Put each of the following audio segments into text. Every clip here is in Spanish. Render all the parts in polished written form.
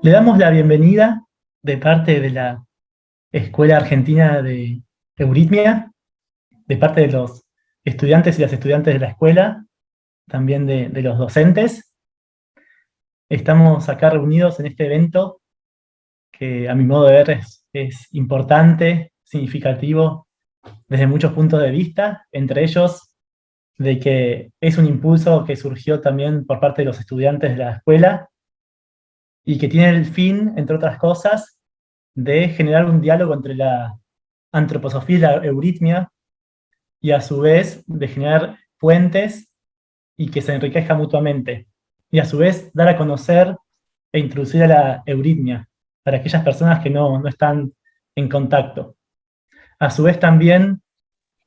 Le damos la bienvenida de parte de la Escuela Argentina de Euritmia, de parte de los estudiantes y las estudiantes de la escuela, también de los docentes. Estamos acá reunidos en este evento que a mi modo de ver es importante, significativo desde muchos puntos de vista, entre ellos de que es un impulso que surgió también por parte de los estudiantes de la escuela y que tiene el fin, entre otras cosas, de generar un diálogo entre la antroposofía y la euritmia, y a su vez de generar puentes y que se enriquezca mutuamente, y a su vez dar a conocer e introducir a la euritmia para aquellas personas que no están en contacto. A su vez también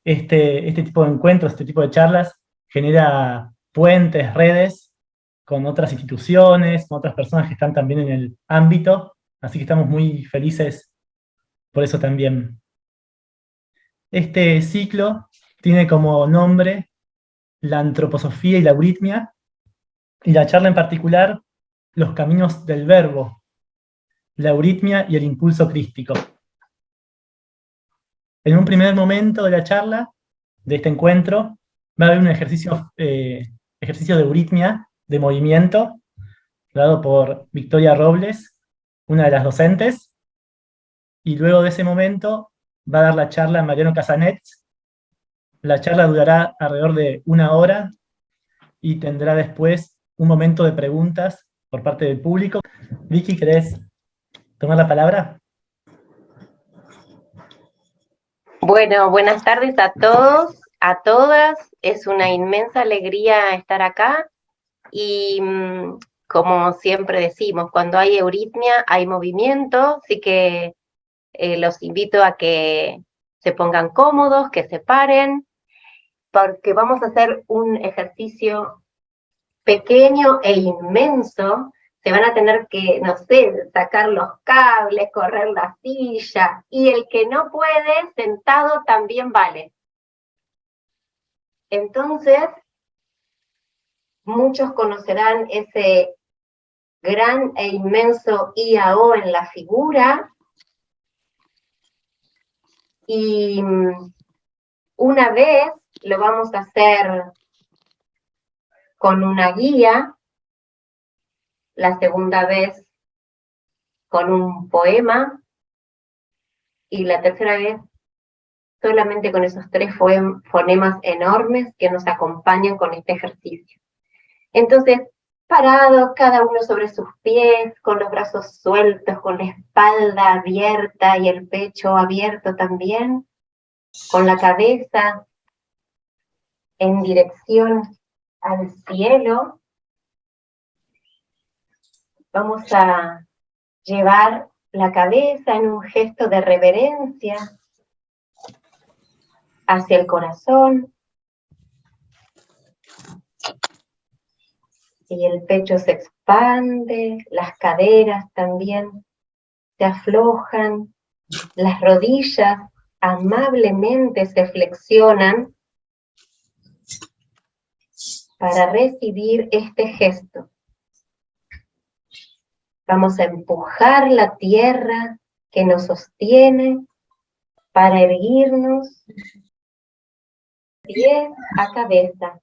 este tipo de encuentros, este tipo de charlas, genera puentes, redes con otras instituciones, con otras personas que están también en el ámbito, así que estamos muy felices por eso también. Este ciclo tiene como nombre la antroposofía y la euritmia, y la charla en particular, los caminos del verbo, la euritmia y el impulso crístico. En un primer momento de la charla, de este encuentro, va a haber un ejercicio de euritmia, de movimiento, dado por Victoria Robles, una de las docentes, y luego de ese momento va a dar la charla Mariano Casanet. La charla durará alrededor de 1 hora y tendrá después un momento de preguntas por parte del público. Vicky, ¿querés tomar la palabra? Bueno, buenas tardes a todos, a todas. Es una inmensa alegría estar acá y como siempre decimos, cuando hay euritmia hay movimiento, así que los invito a que se pongan cómodos, que se paren, porque vamos a hacer un ejercicio pequeño e inmenso. Se van a tener que, no sé, sacar los cables, correr la silla, y el que no puede, sentado también vale. Entonces, muchos conocerán ese gran e inmenso IAO en la figura, y una vez lo vamos a hacer con una guía, la segunda vez con un poema, y la tercera vez solamente con esos 3 fonemas enormes que nos acompañan con este ejercicio. Entonces, parados, cada uno sobre sus pies, con los brazos sueltos, con la espalda abierta y el pecho abierto también, con la cabeza en dirección al cielo. Vamos a llevar la cabeza en un gesto de reverencia hacia el corazón, y el pecho se expande, las caderas también se aflojan, las rodillas amablemente se flexionan para recibir este gesto. Vamos a empujar la tierra que nos sostiene para erguirnos pies a cabeza.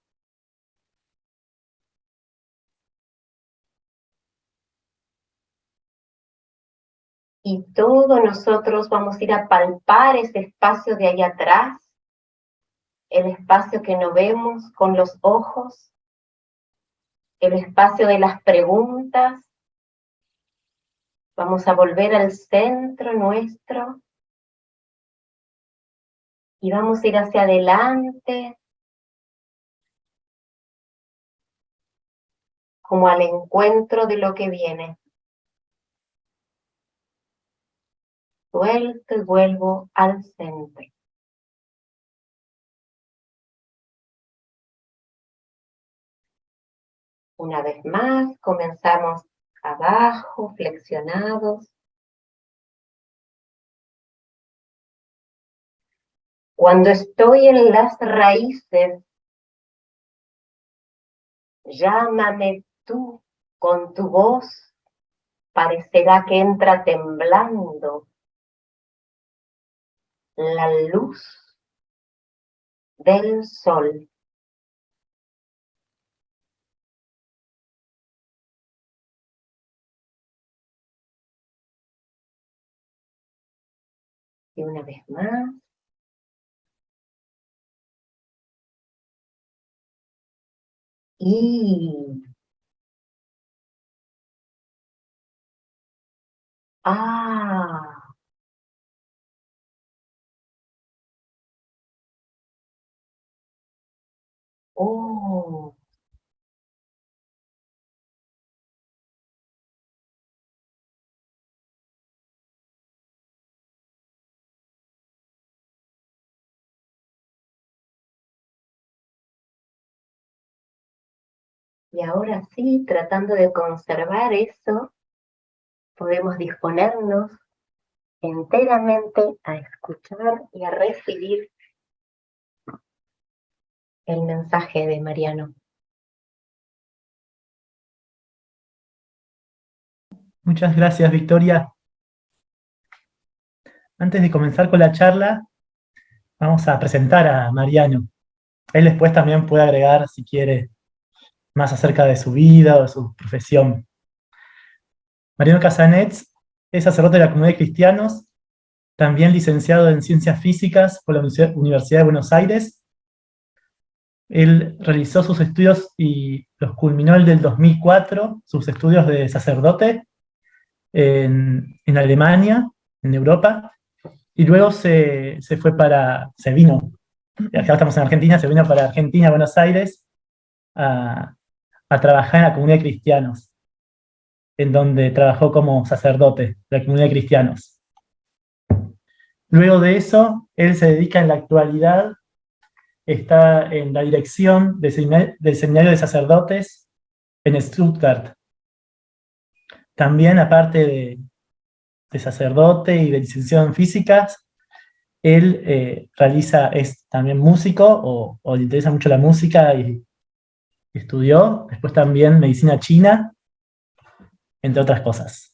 Y todos nosotros vamos a ir a palpar ese espacio de allá atrás, el espacio que no vemos con los ojos, el espacio de las preguntas. Vamos a volver al centro nuestro y vamos a ir hacia adelante, como al encuentro de lo que viene. Suelto y vuelvo al centro. Una vez más, comenzamos abajo, flexionados. Cuando estoy en las raíces, llámame tú con tu voz parecerá que entra temblando la luz del sol. Y una vez más. Y oh. Y ahora sí, tratando de conservar eso, podemos disponernos enteramente a escuchar y a recibir el mensaje de Mariano. Muchas gracias, Victoria. Antes de comenzar con la charla, vamos a presentar a Mariano. Él después también puede agregar, si quiere, más acerca de su vida o de su profesión. Mariano Casanets es sacerdote de la Comunidad de Cristianos, también licenciado en Ciencias Físicas por la Universidad de Buenos Aires. Él realizó sus estudios y los culminó el del 2004, sus estudios de sacerdote en Alemania, en Europa, y luego se vino, acá estamos en Argentina, se vino para Argentina, Buenos Aires, a trabajar en la Comunidad de Cristianos, en donde trabajó como sacerdote de la Comunidad de Cristianos. Luego de eso, él se dedica en la actualidad, está en la dirección del Seminario de Sacerdotes en Stuttgart. También, aparte de sacerdote y de licenciado en físicas, él es también músico o le interesa mucho la música y estudió, después también medicina china, entre otras cosas.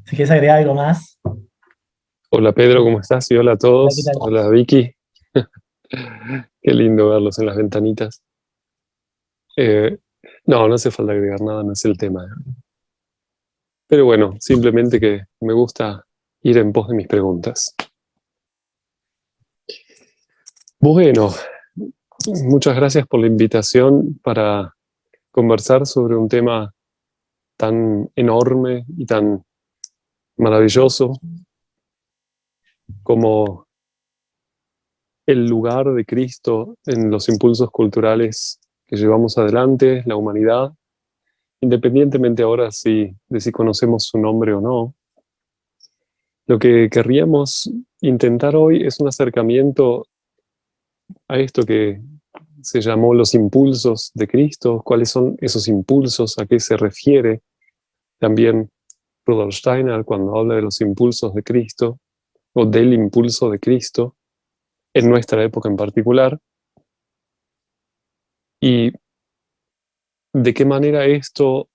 Si quieres agregar algo más. Hola Pedro, ¿cómo estás? Y hola a Hola, ¿qué todos. tal? Hola Vicky. Qué lindo verlos en las ventanitas. No hace falta agregar nada, no es el tema. Pero bueno, simplemente que me gusta ir en pos de mis preguntas. Bueno, muchas gracias por la invitación para conversar sobre un tema tan enorme y tan maravilloso como el lugar de Cristo en los impulsos culturales que llevamos adelante, la humanidad, independientemente ahora de si conocemos su nombre o no. Lo que querríamos intentar hoy es un acercamiento a esto que se llamó los impulsos de Cristo. ¿Cuáles son esos impulsos? ¿A qué se refiere también Rudolf Steiner cuando habla de los impulsos de Cristo o del impulso de Cristo en nuestra época en particular? Y de qué manera esto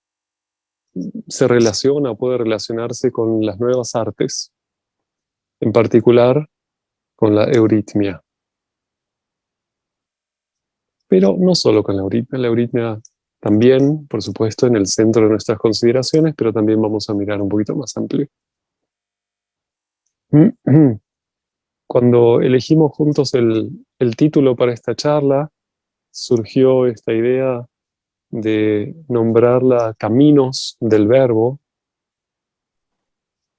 se relaciona o puede relacionarse con las nuevas artes, en particular con la euritmia. Pero no solo con la euritmia también, por supuesto, en el centro de nuestras consideraciones, pero también vamos a mirar un poquito más amplio. Cuando elegimos juntos el título para esta charla, surgió esta idea de nombrarla Caminos del Verbo,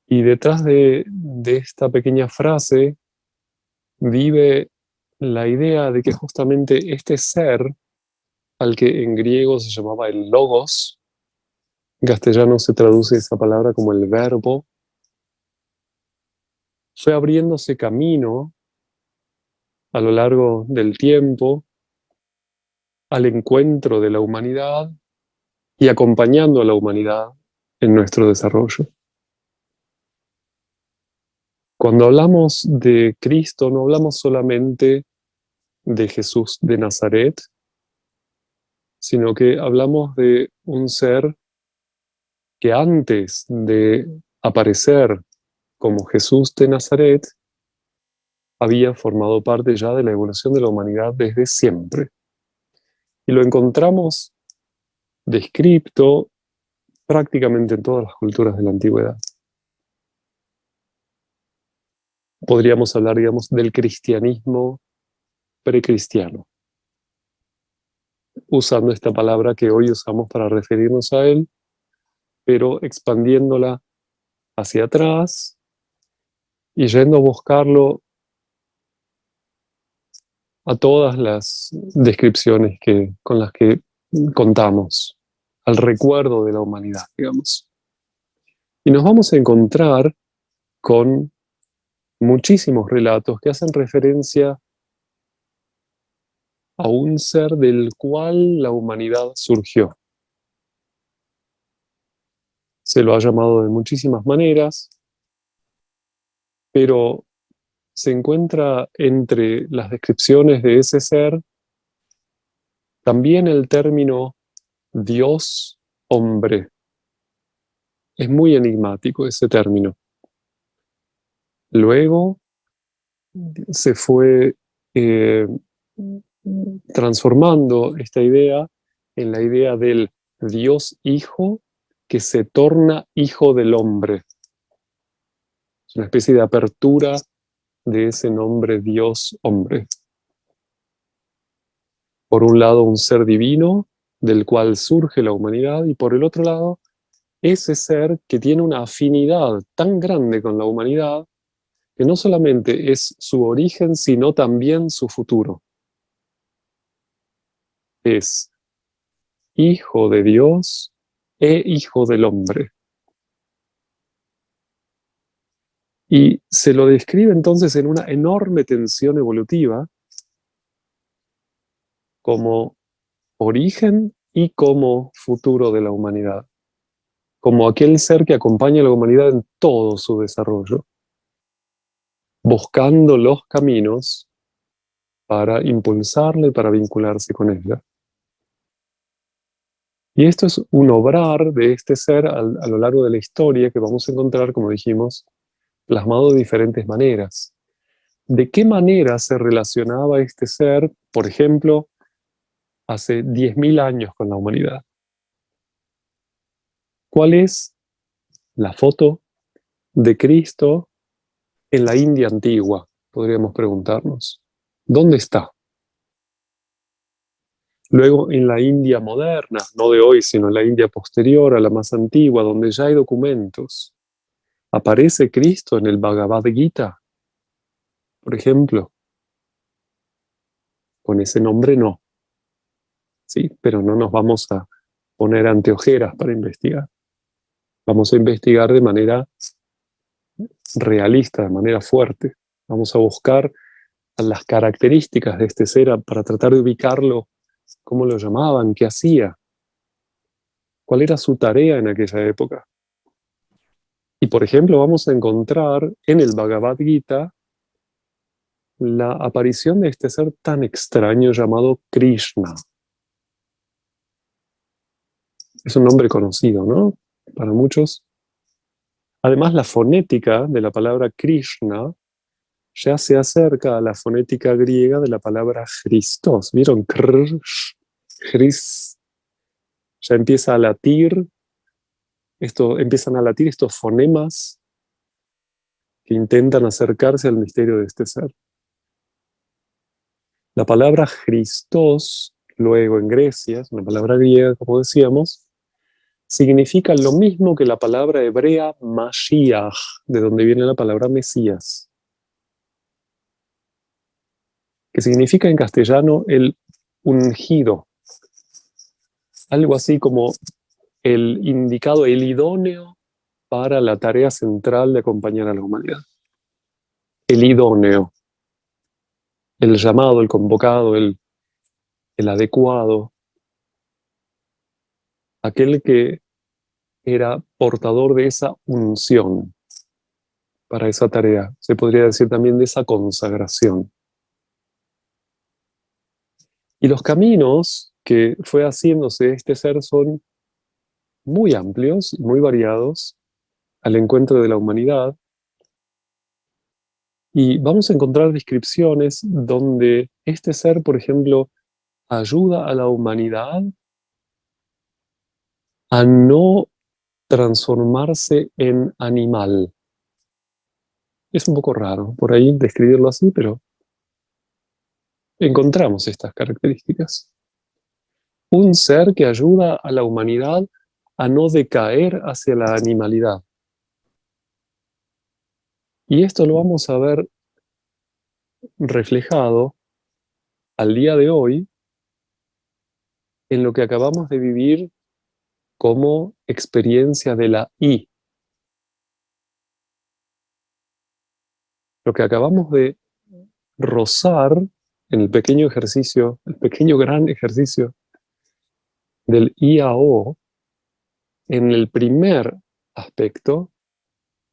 y detrás de esta pequeña frase vive la idea de que justamente este ser, al que en griego se llamaba el logos, en castellano se traduce esa palabra como el verbo, fue abriéndose camino a lo largo del tiempo al encuentro de la humanidad y acompañando a la humanidad en nuestro desarrollo. Cuando hablamos de Cristo, no hablamos solamente de Jesús de Nazaret, sino que hablamos de un ser que antes de aparecer como Jesús de Nazaret, había formado parte ya de la evolución de la humanidad desde siempre. Y lo encontramos descrito prácticamente en todas las culturas de la antigüedad. Podríamos hablar, digamos, del cristianismo precristiano, usando esta palabra que hoy usamos para referirnos a él, pero expandiéndola hacia atrás y yendo a buscarlo a todas las descripciones con las que contamos, al recuerdo de la humanidad, digamos. Y nos vamos a encontrar con muchísimos relatos que hacen referencia a un ser del cual la humanidad surgió. Se lo ha llamado de muchísimas maneras, pero se encuentra entre las descripciones de ese ser también el término Dios hombre. Es muy enigmático ese término. Luego se fue transformando esta idea en la idea del Dios Hijo que se torna hijo del hombre. Es una especie de apertura de ese nombre Dios hombre. Por un lado, un ser divino del cual surge la humanidad, y por el otro lado, ese ser que tiene una afinidad tan grande con la humanidad que no solamente es su origen, sino también su futuro. Es hijo de Dios e hijo del hombre. Y se lo describe entonces en una enorme tensión evolutiva como origen y como futuro de la humanidad, como aquel ser que acompaña a la humanidad en todo su desarrollo, buscando los caminos para impulsarla y para vincularse con ella. Y esto es un obrar de este ser a lo largo de la historia que vamos a encontrar, como dijimos, plasmado de diferentes maneras. ¿De qué manera se relacionaba este ser, por ejemplo, hace 10.000 años con la humanidad? ¿Cuál es la foto de Cristo en la India antigua? Podríamos preguntarnos. ¿Dónde está? Luego en la India moderna, no de hoy, sino en la India posterior a la más antigua, donde ya hay documentos, ¿aparece Cristo en el Bhagavad Gita, por ejemplo? Con ese nombre no, ¿sí? Pero no nos vamos a poner anteojeras para investigar. Vamos a investigar de manera realista, de manera fuerte. Vamos a buscar las características de este ser para tratar de ubicarlo, cómo lo llamaban, qué hacía, cuál era su tarea en aquella época. Y por ejemplo, vamos a encontrar en el Bhagavad Gita la aparición de este ser tan extraño llamado Krishna. Es un nombre conocido, ¿no? Para muchos. Además, la fonética de la palabra Krishna ya se acerca a la fonética griega de la palabra Christos. ¿Vieron? Chris. Ya empieza a latir. Empiezan a latir estos fonemas que intentan acercarse al misterio de este ser. La palabra Christos, luego en Grecia, es una palabra griega, como decíamos, significa lo mismo que la palabra hebrea Mashiach, de donde viene la palabra Mesías, que significa en castellano el ungido, algo así como el indicado, el idóneo para la tarea central de acompañar a la humanidad. El idóneo, el llamado, el convocado, el adecuado, aquel que era portador de esa unción para esa tarea. Se podría decir también de esa consagración. Y los caminos que fue haciéndose este ser son muy amplios y muy variados al encuentro de la humanidad. Y vamos a encontrar descripciones donde este ser, por ejemplo, ayuda a la humanidad a no transformarse en animal. Es un poco raro por ahí describirlo así, pero encontramos estas características. Un ser que ayuda a la humanidad a no decaer hacia la animalidad. Y esto lo vamos a ver reflejado al día de hoy en lo que acabamos de vivir como experiencia de la I. Lo que acabamos de rozar en el pequeño ejercicio, el pequeño gran ejercicio del IAO, en el primer aspecto,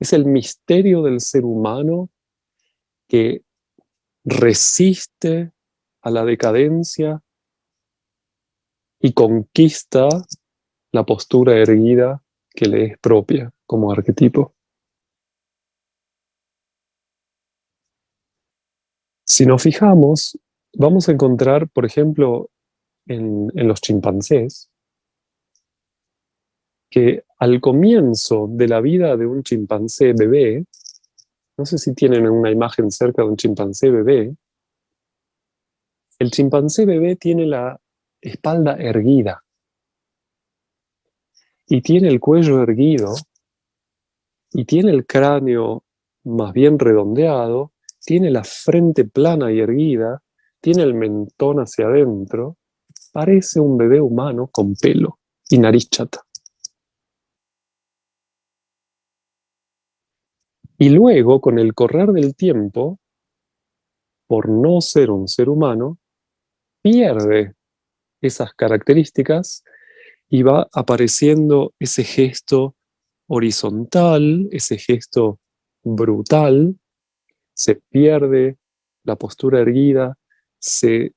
es el misterio del ser humano que resiste a la decadencia y conquista la postura erguida que le es propia como arquetipo. Si nos fijamos, vamos a encontrar, por ejemplo, en los chimpancés, que al comienzo de la vida de un chimpancé bebé, no sé si tienen una imagen cerca de un chimpancé bebé, el chimpancé bebé tiene la espalda erguida y tiene el cuello erguido y tiene el cráneo más bien redondeado, tiene la frente plana y erguida, tiene el mentón hacia adentro, parece un bebé humano con pelo y nariz chata. Y luego, con el correr del tiempo, por no ser un ser humano, pierde esas características y va apareciendo ese gesto horizontal, ese gesto brutal, se pierde la postura erguida, se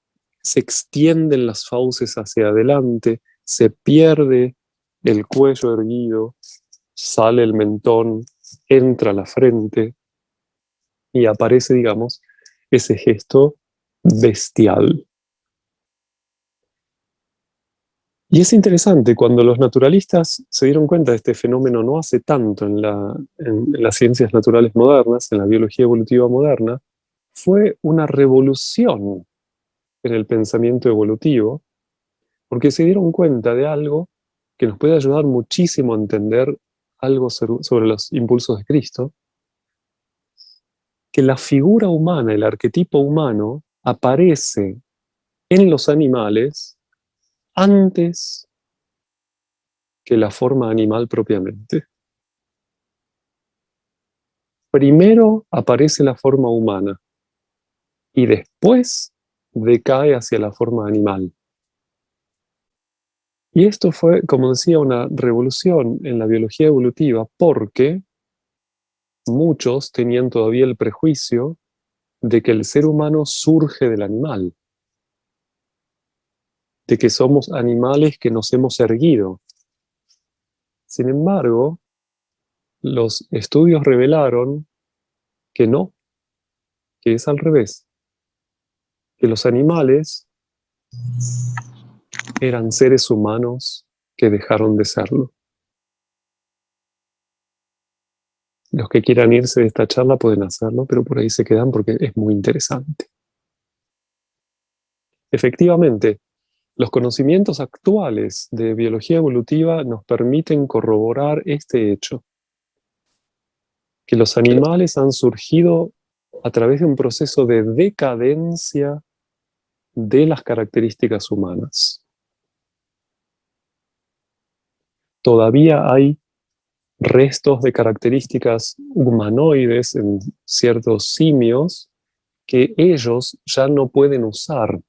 extienden las fauces hacia adelante, se pierde el cuello erguido, sale el mentón, entra la frente y aparece, digamos, ese gesto bestial. Y es interesante, cuando los naturalistas se dieron cuenta de este fenómeno no hace tanto en las ciencias naturales modernas, en la biología evolutiva moderna, fue una revolución en el pensamiento evolutivo, porque se dieron cuenta de algo que nos puede ayudar muchísimo a entender algo sobre los impulsos de Cristo, que la figura humana, el arquetipo humano, aparece en los animales antes que la forma animal propiamente. Primero aparece la forma humana y después decae hacia la forma animal. Y esto fue, como decía, una revolución en la biología evolutiva porque muchos tenían todavía el prejuicio de que el ser humano surge del animal, de que somos animales que nos hemos erguido. Sin embargo, los estudios revelaron que no, que es al revés, que los animales eran seres humanos que dejaron de serlo. Los que quieran irse de esta charla pueden hacerlo, pero por ahí se quedan porque es muy interesante. Efectivamente, los conocimientos actuales de biología evolutiva nos permiten corroborar este hecho, que los animales han surgido a través de un proceso de decadencia de las características humanas. Todavía hay restos de características humanoides en ciertos simios que ellos ya no pueden usar,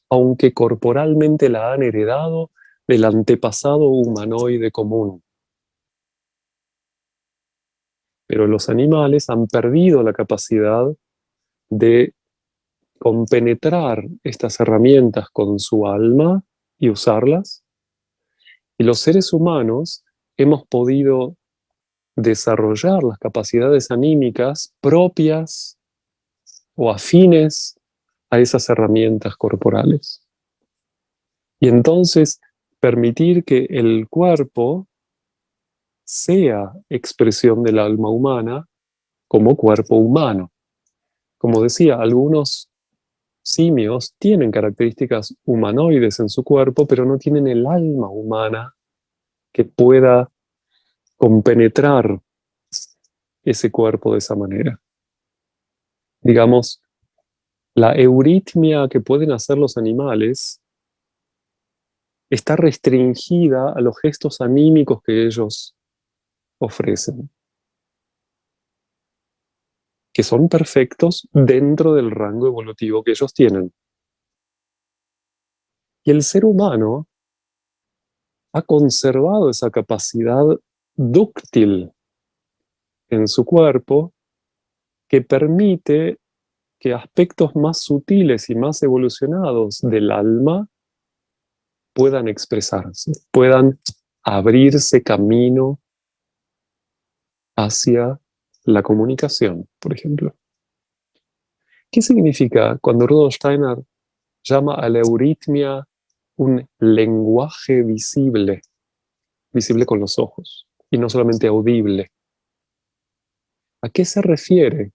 aunque corporalmente la han heredado del antepasado humanoide común. Pero los animales han perdido la capacidad de compenetrar estas herramientas con su alma y usarlas, Y los seres humanos hemos podido desarrollar las capacidades anímicas propias o afines a esas herramientas corporales. Y entonces permitir que el cuerpo sea expresión del alma humana como cuerpo humano. Como decía, algunos simios tienen características humanoides en su cuerpo, pero no tienen el alma humana que pueda compenetrar ese cuerpo de esa manera. Digamos, la euritmia que pueden hacer los animales está restringida a los gestos anímicos que ellos ofrecen, que son perfectos dentro del rango evolutivo que ellos tienen. Y el ser humano ha conservado esa capacidad dúctil en su cuerpo que permite que aspectos más sutiles y más evolucionados del alma puedan expresarse, puedan abrirse camino hacia la comunicación, por ejemplo. ¿Qué significa cuando Rudolf Steiner llama a la euritmia un lenguaje visible, visible con los ojos, y no solamente audible? ¿A qué se refiere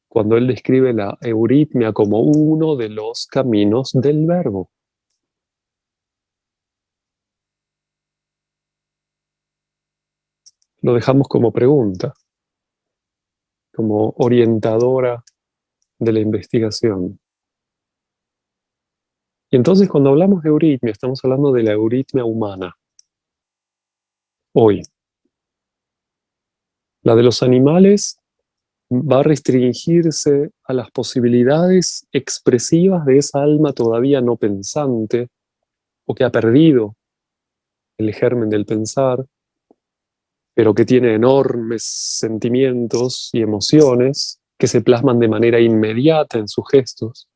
cuando él describe la euritmia como uno de los caminos del verbo? Lo dejamos como pregunta, como orientadora de la investigación. Y entonces cuando hablamos de euritmia, estamos hablando de la euritmia humana. Hoy, la de los animales va a restringirse a las posibilidades expresivas de esa alma todavía no pensante o que ha perdido el germen del pensar, pero que tiene enormes sentimientos y emociones que se plasman de manera inmediata en sus gestos.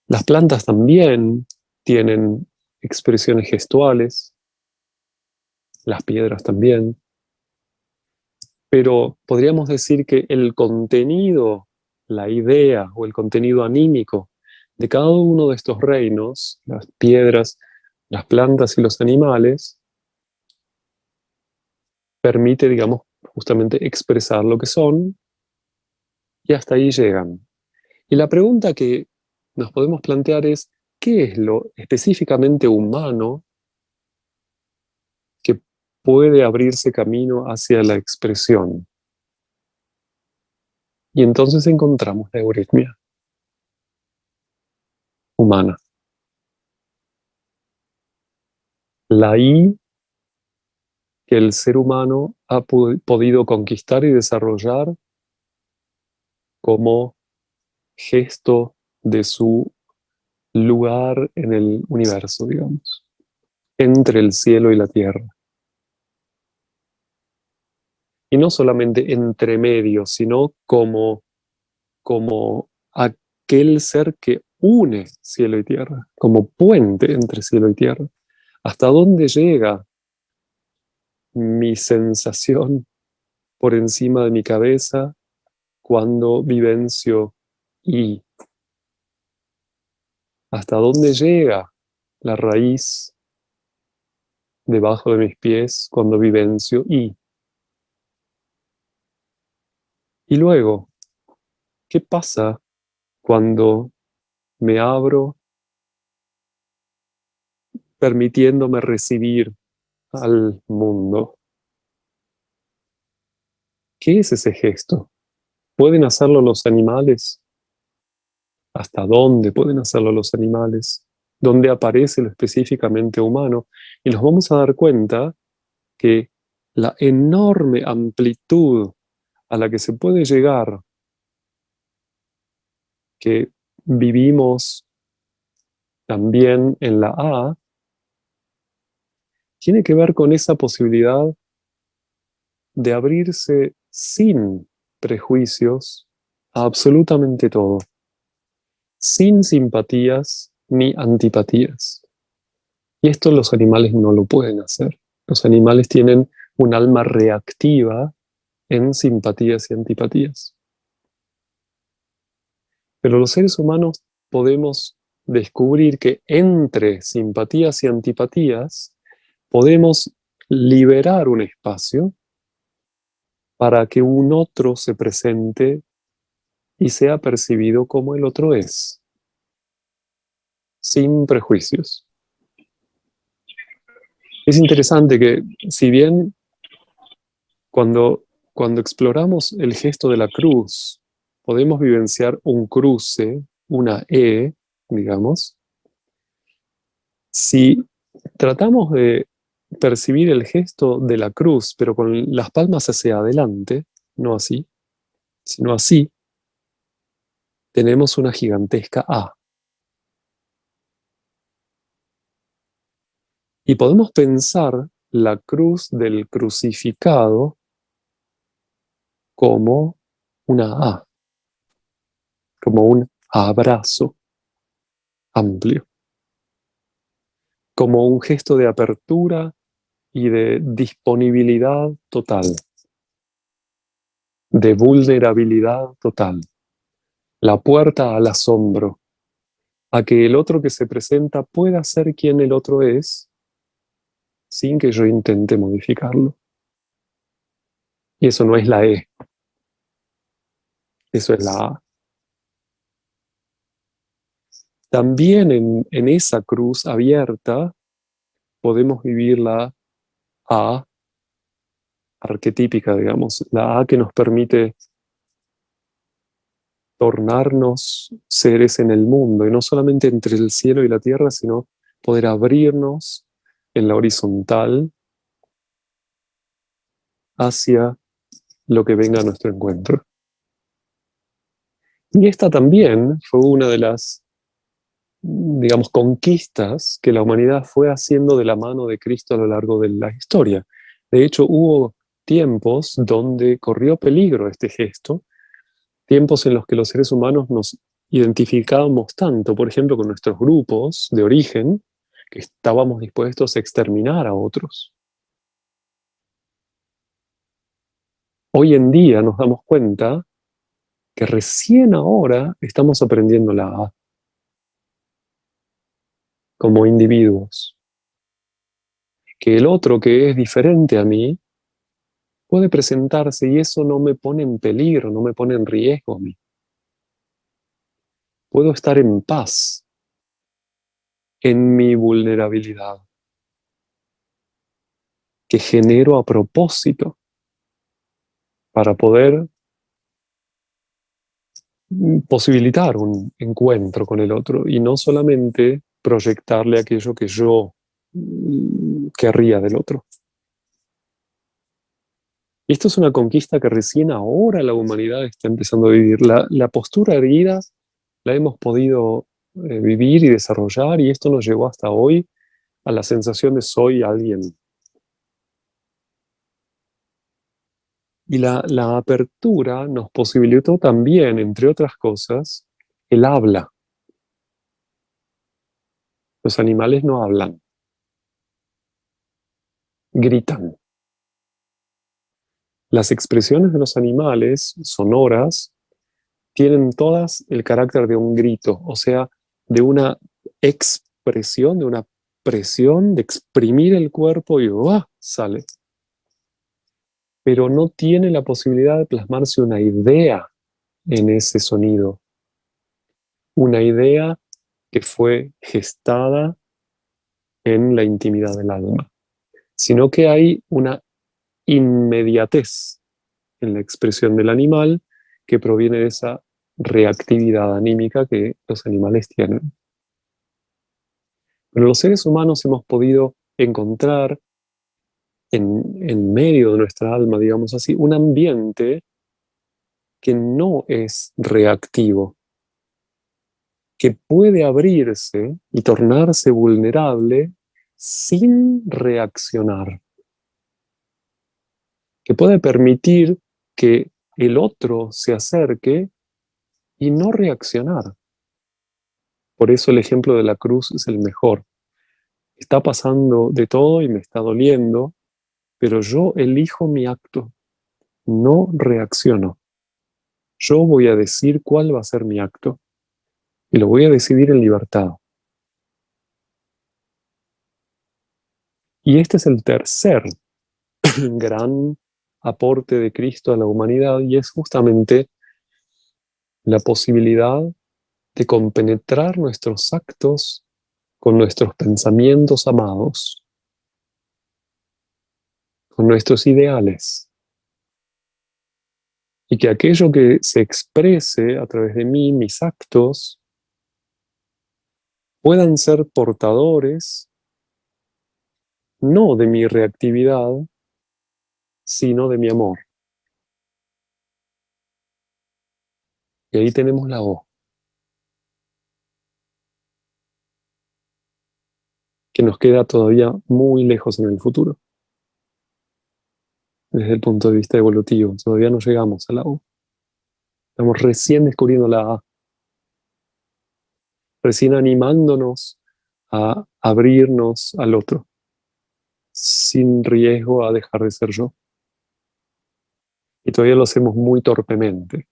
Las plantas también tienen expresiones gestuales, las piedras también, pero podríamos decir que el contenido, la idea o el contenido anímico de cada uno de estos reinos, las piedras, las plantas y los animales, permite, digamos, justamente expresar lo que son y hasta ahí llegan. Y la pregunta que nos podemos plantear es, ¿qué es lo específicamente humano que puede abrirse camino hacia la expresión? Y entonces encontramos la euritmia humana. La I que el ser humano ha podido conquistar y desarrollar como gesto de su lugar en el universo, digamos, entre el cielo y la tierra. Y no solamente entre medio, sino como aquel ser que une cielo y tierra, como puente entre cielo y tierra. ¿Hasta dónde llega mi sensación por encima de mi cabeza cuando vivencio y hasta dónde llega la raíz debajo de mis pies cuando vivencio y luego, ¿qué pasa cuando me abro permitiéndome recibir al mundo? ¿Qué es ese gesto? ¿Pueden hacerlo los animales? ¿Hasta dónde pueden hacerlo los animales? ¿Dónde aparece lo específicamente humano? Y nos vamos a dar cuenta que la enorme amplitud a la que se puede llegar, que vivimos también en la A, tiene que ver con esa posibilidad de abrirse sin prejuicios a absolutamente todo, sin simpatías ni antipatías. Y esto los animales no lo pueden hacer. Los animales tienen un alma reactiva en simpatías y antipatías. Pero los seres humanos podemos descubrir que entre simpatías y antipatías podemos liberar un espacio para que un otro se presente y sea percibido como el otro es, sin prejuicios. Es interesante que, si bien cuando exploramos el gesto de la cruz, podemos vivenciar un cruce, una E, digamos, si tratamos de percibir el gesto de la cruz, pero con las palmas hacia adelante, no así, sino así, tenemos una gigantesca A. Y podemos pensar la cruz del crucificado como una A, como un abrazo amplio, como un gesto de apertura y de disponibilidad total, de vulnerabilidad total, la puerta al asombro, a que el otro que se presenta pueda ser quien el otro es, sin que yo intente modificarlo. Y eso no es la E, eso es la A. También en esa cruz abierta podemos vivir la A arquetípica, digamos, la A que nos permite tornarnos seres en el mundo, y no solamente entre el cielo y la tierra, sino poder abrirnos en la horizontal hacia lo que venga a nuestro encuentro. Y esta también fue una de las, digamos, conquistas que la humanidad fue haciendo de la mano de Cristo a lo largo de la historia. De hecho, hubo tiempos donde corrió peligro este gesto, tiempos en los que los seres humanos nos identificábamos tanto, por ejemplo, con nuestros grupos de origen, que estábamos dispuestos a exterminar a otros. Hoy en día nos damos cuenta que recién ahora estamos aprendiendo la A como individuos. Que el otro que es diferente a mí puede presentarse y eso no me pone en peligro, no me pone en riesgo a mí. Puedo estar en paz en mi vulnerabilidad, que genero a propósito para poder posibilitar un encuentro con el otro y no solamente proyectarle aquello que yo querría del otro. Y esto es una conquista que recién ahora la humanidad está empezando a vivir. La postura erguida la hemos podido vivir y desarrollar, y esto nos llevó hasta hoy a la sensación de soy alguien. Y la apertura nos posibilitó también, entre otras cosas, el habla. Los animales no hablan, gritan. Las expresiones de los animales sonoras tienen todas el carácter de un grito, o sea, de una expresión, de una presión, de exprimir el cuerpo y ¡ah! Sale. Pero no tiene la posibilidad de plasmarse una idea en ese sonido. Una idea que fue gestada en la intimidad del alma, sino que hay una inmediatez en la expresión del animal que proviene de esa reactividad anímica que los animales tienen. Pero los seres humanos hemos podido encontrar en medio de nuestra alma, digamos así, un ambiente que no es reactivo, que puede abrirse y tornarse vulnerable sin reaccionar, que puede permitir que el otro se acerque y no reaccionar. Por eso el ejemplo de la cruz es el mejor. Está pasando de todo y me está doliendo, pero yo elijo mi acto, no reacciono. Yo voy a decir cuál va a ser mi acto y lo voy a decidir en libertad. Y este es el tercer gran aporte de Cristo a la humanidad, y es justamente la posibilidad de compenetrar nuestros actos con nuestros pensamientos amados, con nuestros ideales, y que aquello que se exprese a través de mí, mis actos, puedan ser portadores no de mi reactividad, sino de mi amor. Y ahí tenemos la O, que nos queda todavía muy lejos en el futuro. Desde el punto de vista evolutivo, todavía no llegamos a la O. Estamos recién descubriendo la A, recién animándonos a abrirnos al otro, sin riesgo a dejar de ser yo. Y todavía lo hacemos muy torpemente.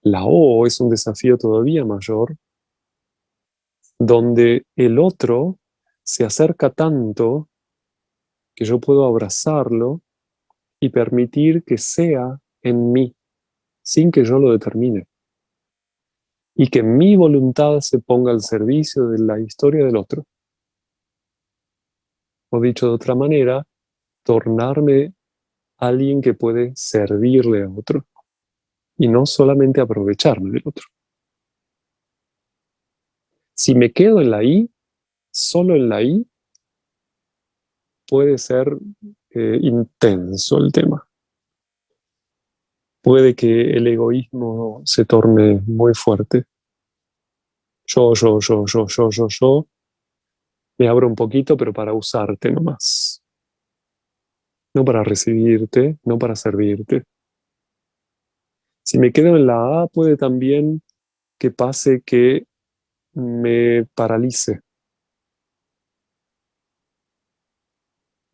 La O es un desafío todavía mayor, donde el otro se acerca tanto que yo puedo abrazarlo y permitir que sea en mí, sin que yo lo determine. Y que mi voluntad se ponga al servicio de la historia del otro. O dicho de otra manera, tornarme alguien que puede servirle a otro y no solamente aprovecharme del otro. Si me quedo en la I, solo en la I, puede ser intenso el tema. Puede que el egoísmo se torne muy fuerte. Yo. Me abro un poquito, pero para usarte nomás. No para recibirte, no para servirte. Si me quedo en la A, puede también que pase que me paralice.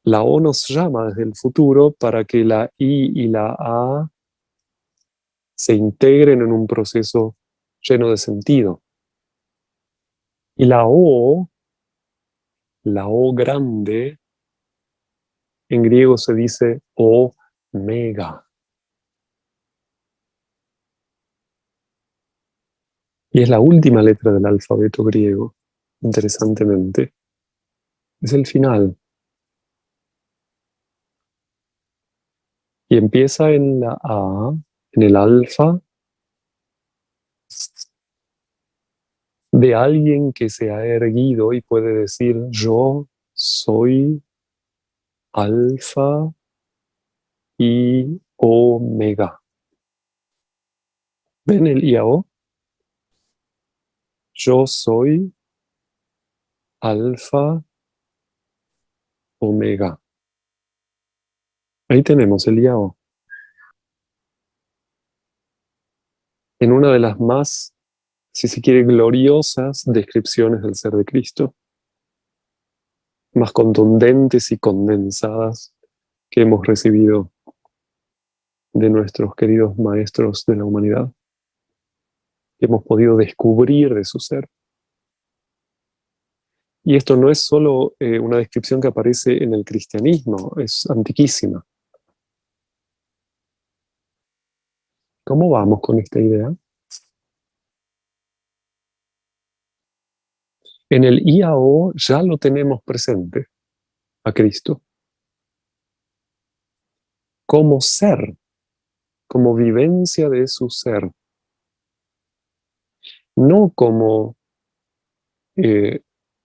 La O nos llama desde el futuro para que la I y la A se integren en un proceso lleno de sentido. Y la O grande, en griego se dice omega. Y es la última letra del alfabeto griego, interesantemente. Es el final. Y empieza en la A, en el alfa, de alguien que se ha erguido y puede decir, yo soy alfa y omega. ¿Ven el IAO? Yo soy alfa, omega. Ahí tenemos el IAO. En una de las más, si se quiere, gloriosas descripciones del ser de Cristo, más contundentes y condensadas que hemos recibido de nuestros queridos maestros de la humanidad, que hemos podido descubrir de su ser. Y esto no es solo una descripción que aparece en el cristianismo, es antiquísima. ¿Cómo vamos con esta idea? En el IAO ya lo tenemos presente a Cristo como ser, como vivencia de su ser, no eh,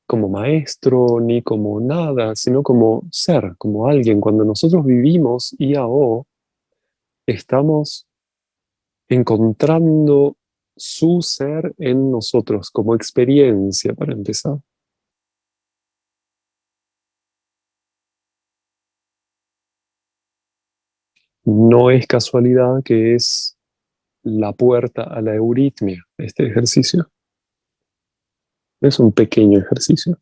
como maestro ni como nada, sino como ser, como alguien. Cuando nosotros vivimos IAO, estamos encontrando su ser en nosotros como experiencia, para empezar. No es casualidad que es la puerta a la euritmia, este ejercicio. Es un pequeño ejercicio.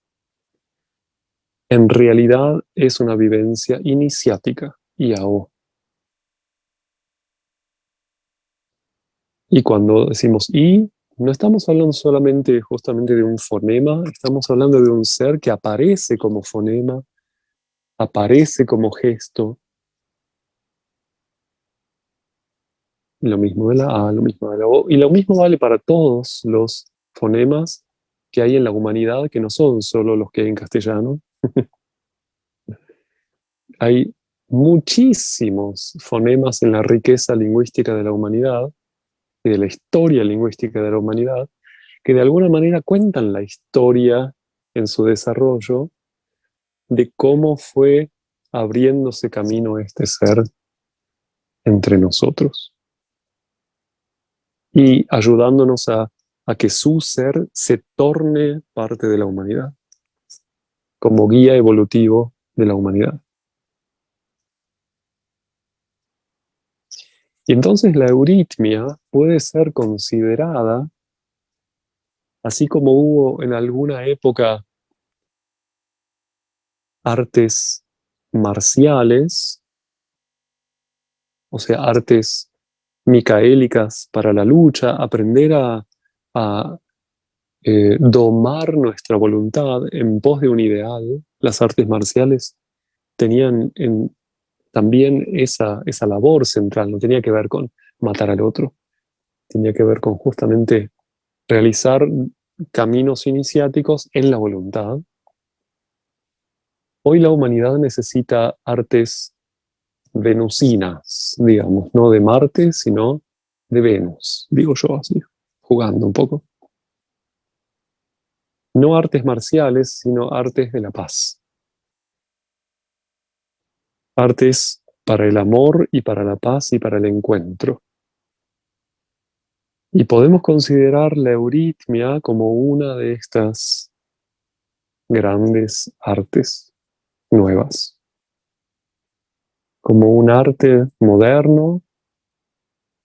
En realidad es una vivencia iniciática, IAO. Y cuando decimos I, no estamos hablando solamente justamente de un fonema, estamos hablando de un ser que aparece como fonema, aparece como gesto. Lo mismo de la A, lo mismo de la O. Y lo mismo vale para todos los fonemas que hay en la humanidad, que no son solo los que hay en castellano. Hay muchísimos fonemas en la riqueza lingüística de la humanidad y de la historia lingüística de la humanidad, que de alguna manera cuentan la historia en su desarrollo de cómo fue abriéndose camino este ser entre nosotros y ayudándonos a que su ser se torne parte de la humanidad, como guía evolutivo de la humanidad. Y entonces la euritmia puede ser considerada, así como hubo en alguna época artes marciales, o sea, artes micaélicas para la lucha, aprender a domar nuestra voluntad en pos de un ideal. Las artes marciales tenían también esa labor central, no tenía que ver con matar al otro, tenía que ver con justamente realizar caminos iniciáticos en la voluntad. Hoy la humanidad necesita artes venusinas, digamos, no de Marte, sino de Venus, digo yo así, jugando un poco. No artes marciales, sino artes de la paz. Artes para el amor y para la paz y para el encuentro. Y podemos considerar la euritmia como una de estas grandes artes nuevas, como un arte moderno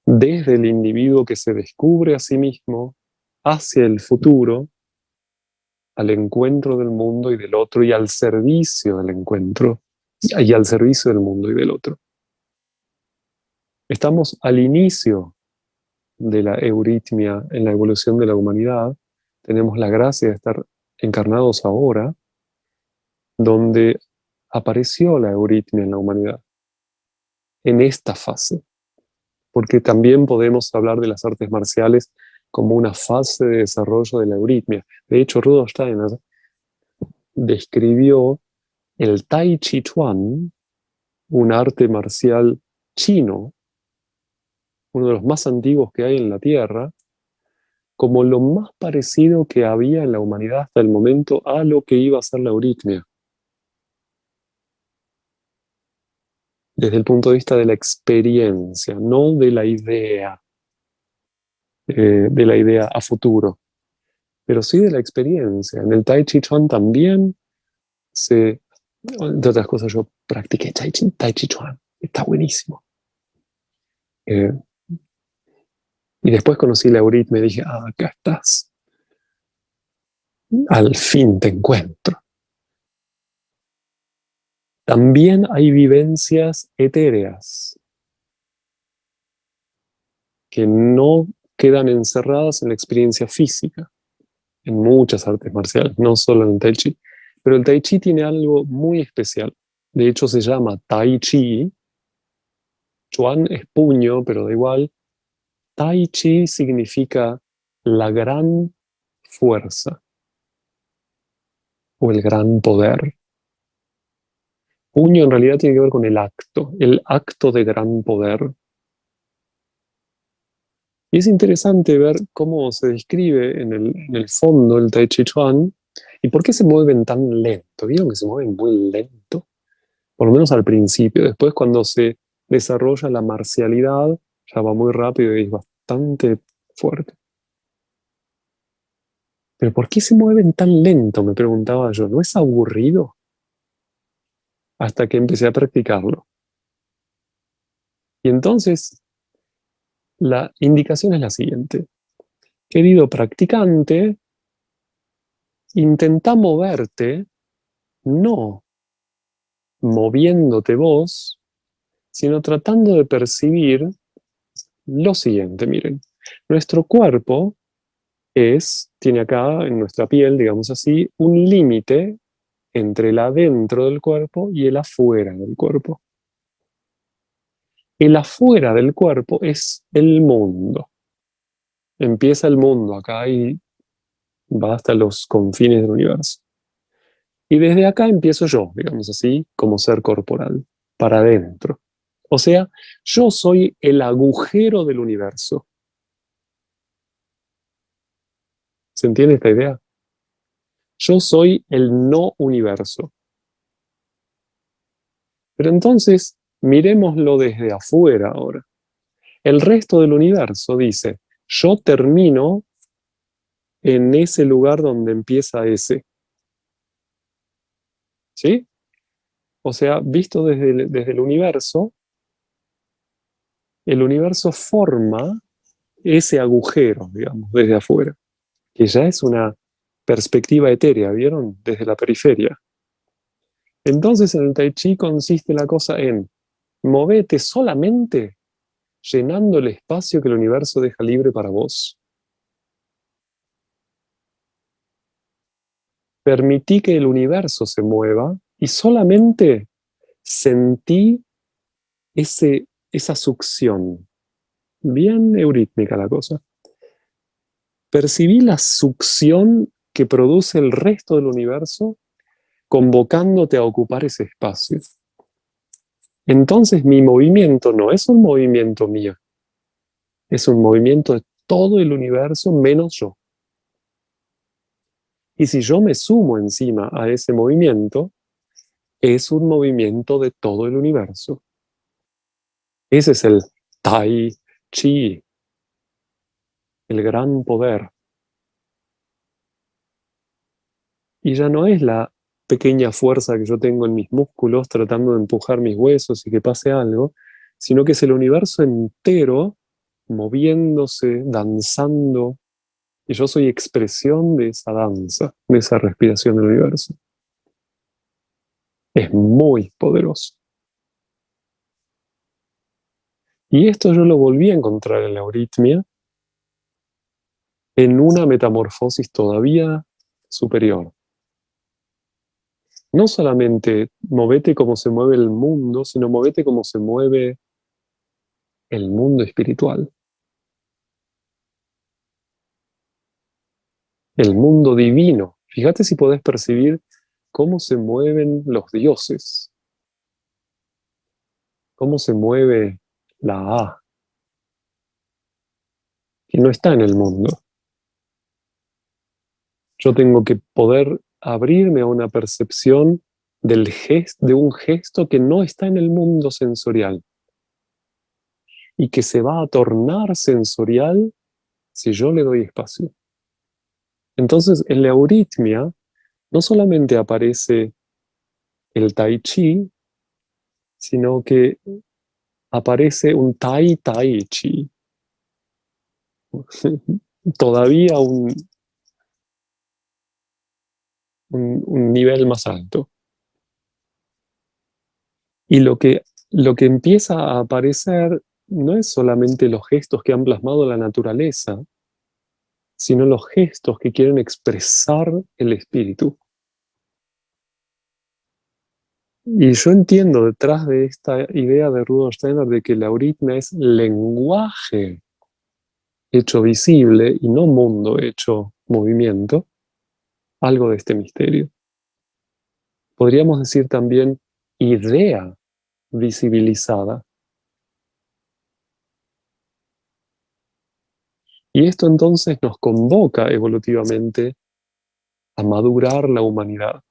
desde el individuo que se descubre a sí mismo hacia el futuro, al encuentro del mundo y del otro y al servicio del encuentro y al servicio del mundo y del otro. Estamos al inicio de la euritmia en la evolución de la humanidad. Tenemos la gracia de estar encarnados ahora, donde apareció la euritmia en la humanidad, en esta fase, porque también podemos hablar de las artes marciales como una fase de desarrollo de la euritmia. De hecho, Rudolf Steiner describió el Tai Chi Chuan, un arte marcial chino, uno de los más antiguos que hay en la Tierra, como lo más parecido que había en la humanidad hasta el momento a lo que iba a ser la euritmia, desde el punto de vista de la experiencia, no de la idea a futuro, pero sí de la experiencia. En el Tai Chi Chuan también de otras cosas, yo practiqué Tai Chi Chuan, está buenísimo. Y después conocí la euritmia y dije, acá estás, al fin te encuentro. También hay vivencias etéreas que no quedan encerradas en la experiencia física, en muchas artes marciales, no solo en el Tai Chi. Pero el Tai Chi tiene algo muy especial. De hecho, se llama Tai Chi. Chuan es puño, pero da igual. Tai Chi significa la gran fuerza o el gran poder. Puño en realidad tiene que ver con el acto de gran poder. Y es interesante ver cómo se describe en el fondo el Tai Chi Chuan y por qué se mueven tan lento. ¿Vieron que se mueven muy lento? Por lo menos al principio. Después, cuando se desarrolla la marcialidad, ya va muy rápido y es bastante fuerte. ¿Pero por qué se mueven tan lento? Me preguntaba yo. ¿No es aburrido? Hasta que empecé a practicarlo. Y entonces, la indicación es la siguiente. Querido practicante, intenta moverte, no moviéndote vos, sino tratando de percibir lo siguiente, miren. Nuestro cuerpo tiene acá en nuestra piel, digamos así, un límite entre el adentro del cuerpo y el afuera del cuerpo. El afuera del cuerpo es el mundo. Empieza el mundo acá y va hasta los confines del universo. Y desde acá empiezo yo, digamos así, como ser corporal, para adentro. O sea, yo soy el agujero del universo. ¿Se entiende esta idea? Yo soy el no universo. Pero entonces, miremoslo desde afuera ahora. El resto del universo dice, yo termino en ese lugar donde empieza ese. ¿Sí? O sea, visto desde el universo forma ese agujero, digamos, desde afuera, que ya es una perspectiva etérea, ¿vieron? Desde la periferia. Entonces, en el Tai Chi consiste la cosa en movete solamente llenando el espacio que el universo deja libre para vos. Permití que el universo se mueva y solamente sentí esa succión. Bien eurítmica la cosa. Percibí la succión que produce el resto del universo convocándote a ocupar ese espacio. Entonces mi movimiento no es un movimiento mío, es un movimiento de todo el universo menos yo. Y si yo me sumo encima a ese movimiento, es un movimiento de todo el universo. Ese es el Tai Chi, el gran poder. Y ya no es la pequeña fuerza que yo tengo en mis músculos tratando de empujar mis huesos y que pase algo, sino que es el universo entero moviéndose, danzando, y yo soy expresión de esa danza, de esa respiración del universo. Es muy poderoso. Y esto yo lo volví a encontrar en la euritmia, en una metamorfosis todavía superior. No solamente movete como se mueve el mundo, sino movete como se mueve el mundo espiritual. El mundo divino. Fíjate si podés percibir cómo se mueven los dioses, cómo se mueve la A, que no está en el mundo. Yo tengo que poder abrirme a una percepción de un gesto que no está en el mundo sensorial y que se va a tornar sensorial si yo le doy espacio. Entonces, en la euritmia no solamente aparece el tai chi, sino que aparece un tai tai chi. Todavía un nivel más alto. Y lo que empieza a aparecer no es solamente los gestos que han plasmado la naturaleza, sino los gestos que quieren expresar el espíritu. Y yo entiendo detrás de esta idea de Rudolf Steiner de que la euritmia es lenguaje hecho visible y no mundo hecho movimiento, algo de este misterio. Podríamos decir también idea visibilizada. Y esto entonces nos convoca evolutivamente a madurar la humanidad.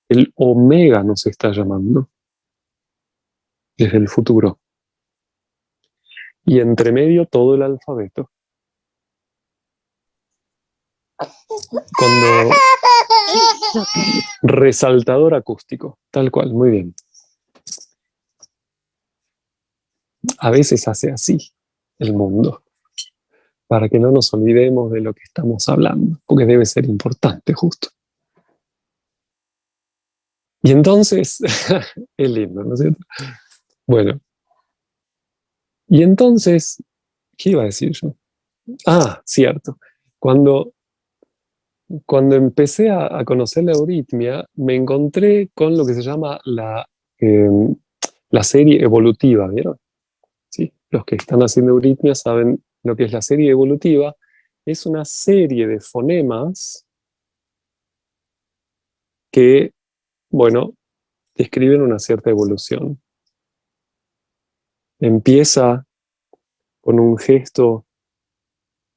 El Omega nos está llamando desde el futuro. Y entre medio todo el alfabeto. Cuando resaltador acústico, tal cual, muy bien. A veces hace así el mundo. para que no nos olvidemos de lo que estamos hablando, porque debe ser importante justo. Y entonces, es lindo, ¿no es cierto? Bueno, y entonces, ¿qué iba a decir yo? Ah, cierto. Cuando, cuando empecé a conocer la euritmia, me encontré con lo que se llama la serie evolutiva, ¿vieron? ¿Sí? Los que están haciendo euritmia saben lo que es la serie evolutiva. Es una serie de fonemas que, bueno, describen una cierta evolución. Empieza con un gesto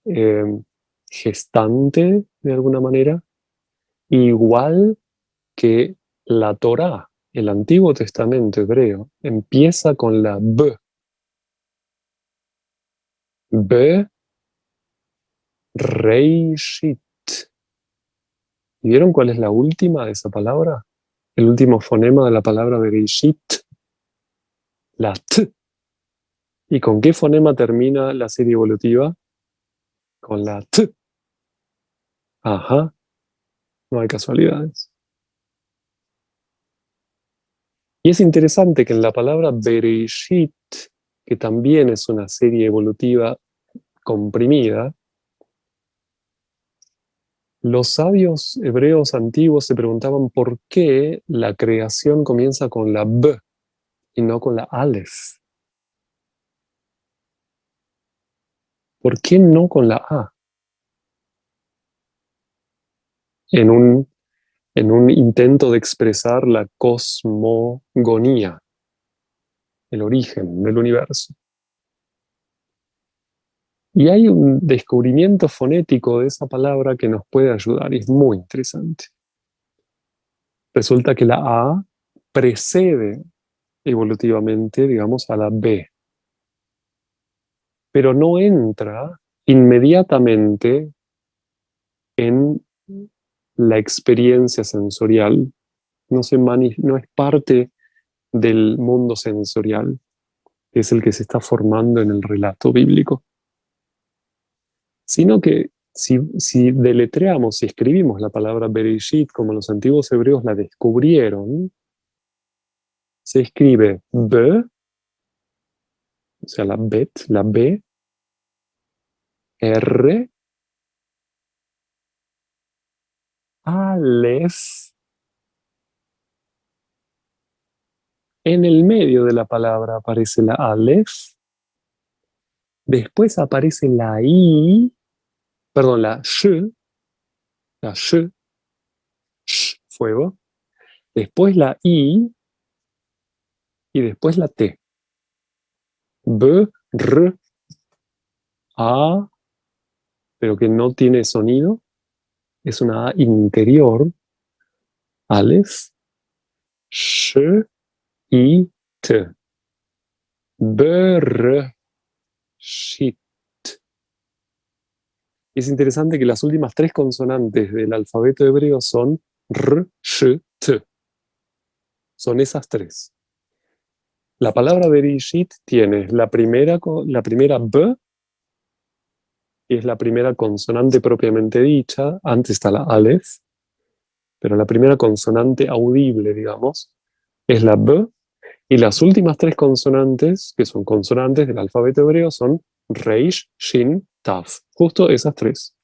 eh, gestante, de alguna manera, igual que la Torá, el Antiguo Testamento hebreo, empieza con la B. B, Reishit. ¿Y vieron cuál es la última de esa palabra? El último fonema de la palabra Bereishit, la T. ¿Y con qué fonema termina la serie evolutiva? Con la T. Ajá, no hay casualidades. Y es interesante que en la palabra Bereshit, que también es una serie evolutiva comprimida, los sabios hebreos antiguos se preguntaban por qué la creación comienza con la B y no con la Aleph. ¿Por qué no con la A? En un intento de expresar la cosmogonía, el origen del universo. Y hay un descubrimiento fonético de esa palabra que nos puede ayudar y es muy interesante. Resulta que la A precede evolutivamente, digamos, a la B, pero no entra inmediatamente en la experiencia sensorial, no es parte del mundo sensorial, que es el que se está formando en el relato bíblico, sino que si deletreamos, si escribimos la palabra Bereshit como los antiguos hebreos la descubrieron, se escribe B, o sea, la Bet, la B, R, Aleph. En el medio de la palabra aparece la Aleph, después aparece la I, perdón, la sh, fuego, después la I y después la T. B, R, A, pero que no tiene sonido, es una A interior, Aleph, sh, I, T. Bereshit. Es interesante que las últimas tres consonantes del alfabeto hebreo son R, Sh, T. Son esas tres. La palabra Bereshit tiene la primera B, que es la primera consonante propiamente dicha, antes está la Aleph, pero la primera consonante audible, digamos, es la B, y las últimas tres consonantes, que son consonantes del alfabeto hebreo, son Reish, Shin, Taf. Justo esas tres.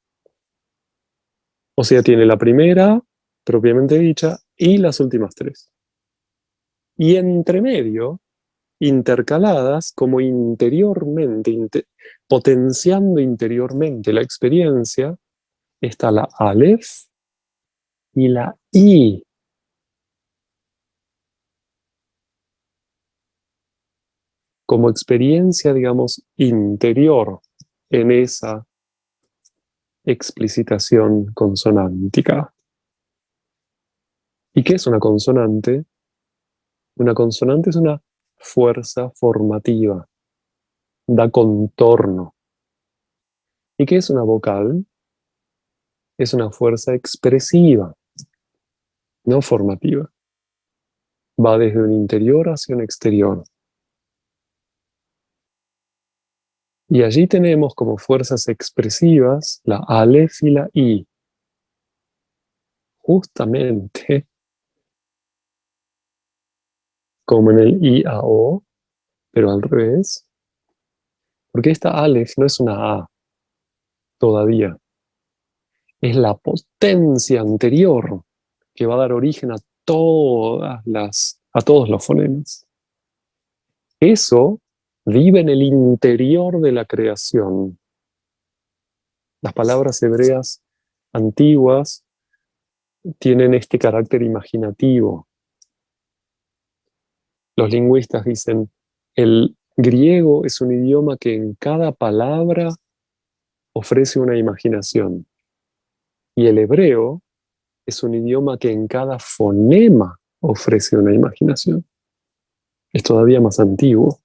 O sea, tiene la primera, propiamente dicha, y las últimas tres. Y entre medio, intercaladas como interiormente, potenciando interiormente la experiencia, está la Aleph y la I. Como experiencia, digamos, interior en esa explicitación consonántica. ¿Y qué es una consonante? Una consonante es una fuerza formativa, da contorno. ¿Y qué es una vocal? Es una fuerza expresiva, no formativa. Va desde un interior hacia un exterior. Y allí tenemos como fuerzas expresivas la Aleph y la I. Justamente como en el I-A-O, pero al revés. Porque esta Aleph no es una A todavía. Es la potencia anterior que va a dar origen a todos los fonemas. Eso vive en el interior de la creación. Las palabras hebreas antiguas tienen este carácter imaginativo. Los lingüistas dicen, el griego es un idioma que en cada palabra ofrece una imaginación. Y el hebreo es un idioma que en cada fonema ofrece una imaginación. Es todavía más antiguo.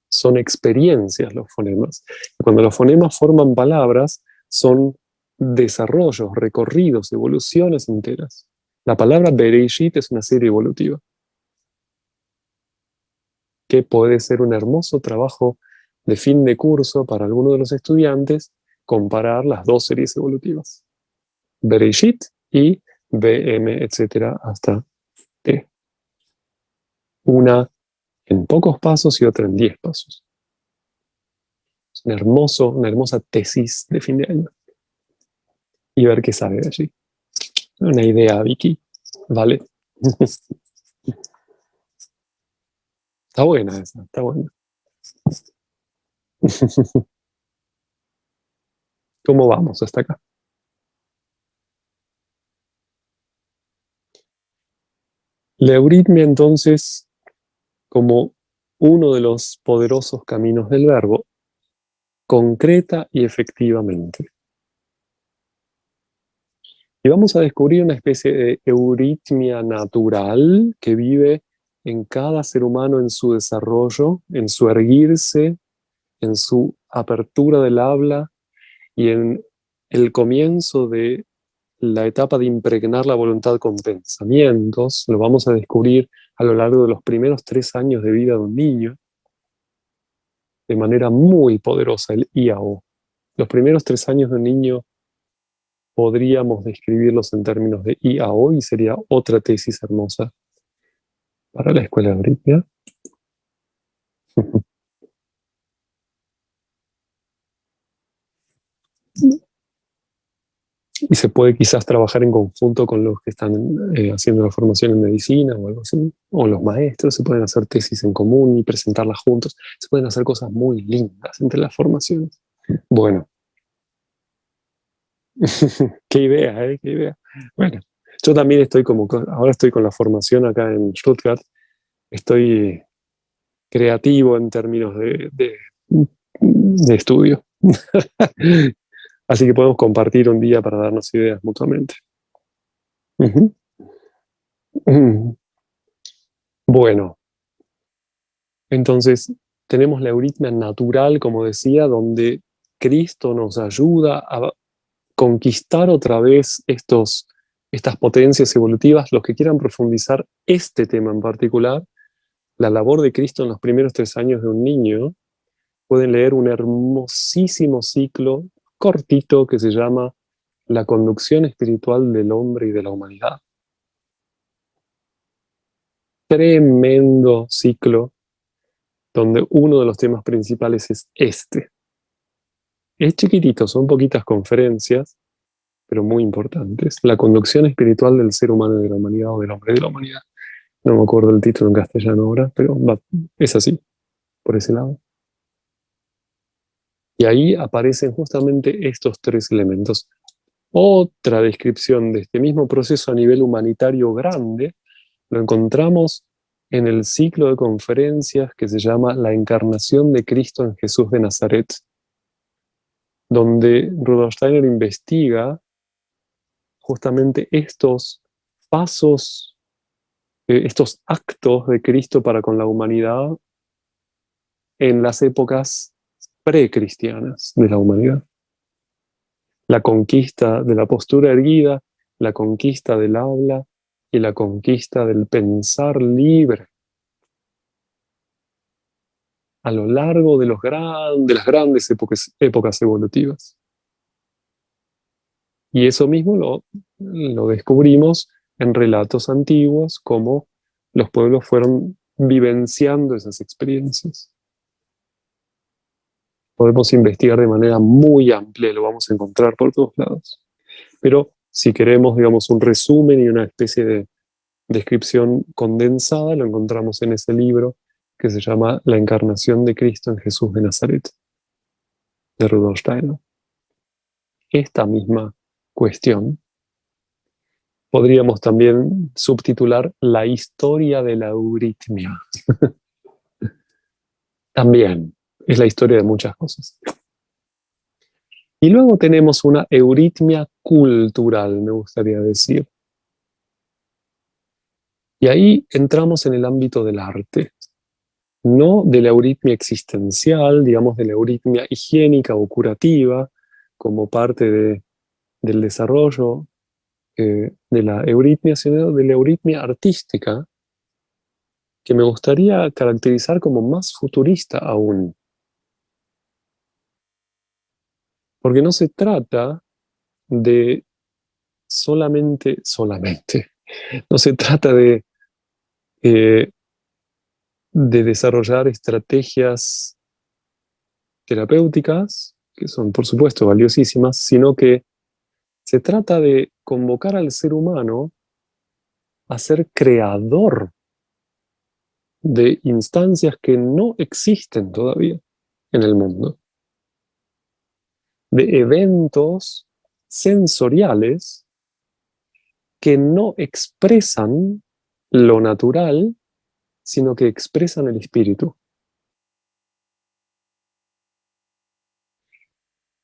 Son experiencias los fonemas. Y cuando los fonemas forman palabras, son desarrollos, recorridos, evoluciones enteras. La palabra Bereshit es una serie evolutiva, que puede ser un hermoso trabajo de fin de curso para alguno de los estudiantes, comparar las dos series evolutivas. Bereshit y BM, etcétera, hasta T. Una en pocos pasos y otra en 10 pasos. Es una hermosa tesis de fin de año. Y ver qué sale de allí. Una idea, Vicky. ¿Vale? Está buena esa, está buena. ¿Cómo vamos hasta acá? La euritmia, entonces, como uno de los poderosos caminos del verbo, concreta y efectivamente. Y vamos a descubrir una especie de euritmia natural que vive en cada ser humano en su desarrollo, en su erguirse, en su apertura del habla y en el comienzo de la etapa de impregnar la voluntad con pensamientos. Lo vamos a descubrir a lo largo de los primeros 3 años de vida de un niño, de manera muy poderosa, el IAO. Los primeros 3 años de un niño podríamos describirlos en términos de IAO y sería otra tesis hermosa para la escuela de euritmia. Y se puede quizás trabajar en conjunto con los que están haciendo la formación en medicina o algo así, o los maestros, se pueden hacer tesis en común y presentarlas juntos, se pueden hacer cosas muy lindas entre las formaciones. Bueno, qué idea, ¿eh? Qué idea. Bueno, yo también ahora estoy con la formación acá en Stuttgart, estoy creativo en términos de estudio. Así que podemos compartir un día para darnos ideas mutuamente. Uh-huh. Bueno, entonces tenemos la euritmia natural, como decía, donde Cristo nos ayuda a conquistar otra vez estas potencias evolutivas. Los que quieran profundizar este tema en particular, la labor de Cristo en los primeros 3 años de un niño, pueden leer un hermosísimo ciclo cortito que se llama La conducción espiritual del hombre y de la humanidad. Tremendo ciclo donde uno de los temas principales es este. Es chiquitito, son poquitas conferencias, pero muy importantes. La conducción espiritual del ser humano y de la humanidad, o del hombre y de la humanidad. No me acuerdo el título en castellano ahora, pero es así, por ese lado. Y ahí aparecen justamente estos 3 elementos. Otra descripción de este mismo proceso a nivel humanitario grande lo encontramos en el ciclo de conferencias que se llama La encarnación de Cristo en Jesús de Nazaret, donde Rudolf Steiner investiga justamente estos pasos, estos actos de Cristo para con la humanidad en las épocas precristianas de la humanidad. La conquista de la postura erguida, la conquista del habla y la conquista del pensar libre. a lo largo de las grandes épocas evolutivas. Y eso mismo lo descubrimos en relatos antiguos, cómo los pueblos fueron vivenciando esas experiencias. Podemos investigar de manera muy amplia, lo vamos a encontrar por todos lados. Pero si queremos, digamos, un resumen y una especie de descripción condensada, lo encontramos en ese libro que se llama La encarnación de Cristo en Jesús de Nazaret, de Rudolf Steiner. Esta misma cuestión podríamos también subtitular La historia de la euritmia. También es la historia de muchas cosas. Y luego tenemos una euritmia cultural, me gustaría decir. Y ahí entramos en el ámbito del arte, no de la euritmia existencial, digamos de la euritmia higiénica o curativa, como parte del desarrollo de la euritmia, sino de la euritmia artística, que me gustaría caracterizar como más futurista aún. Porque no se trata de solamente, no se trata de desarrollar estrategias terapéuticas, que son por supuesto valiosísimas, sino que se trata de convocar al ser humano a ser creador de instancias que no existen todavía en el mundo, de eventos sensoriales que no expresan lo natural, sino que expresan el espíritu.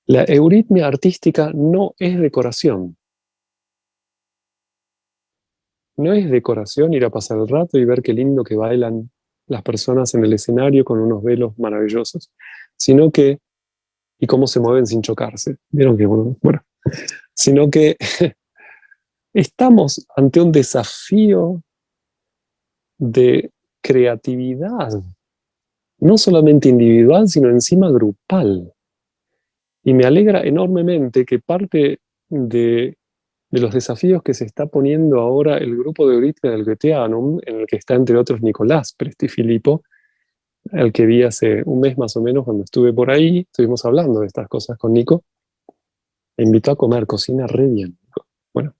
La euritmia artística no es decoración. No es decoración ir a pasar el rato y ver qué lindo que bailan las personas en el escenario con unos velos maravillosos, sino que, y cómo se mueven sin chocarse. ¿Vieron que bueno? Sino que estamos ante un desafío de creatividad, no solamente individual, sino encima grupal. Y me alegra enormemente que parte de los desafíos que se está poniendo ahora el grupo de Euritmia del Goetheanum, en el que está entre otros Nicolás Presti-Filippo, al que vi hace un mes más o menos cuando estuve por ahí, estuvimos hablando de estas cosas con Nico, me invitó a comer, cocina re bien. Bueno,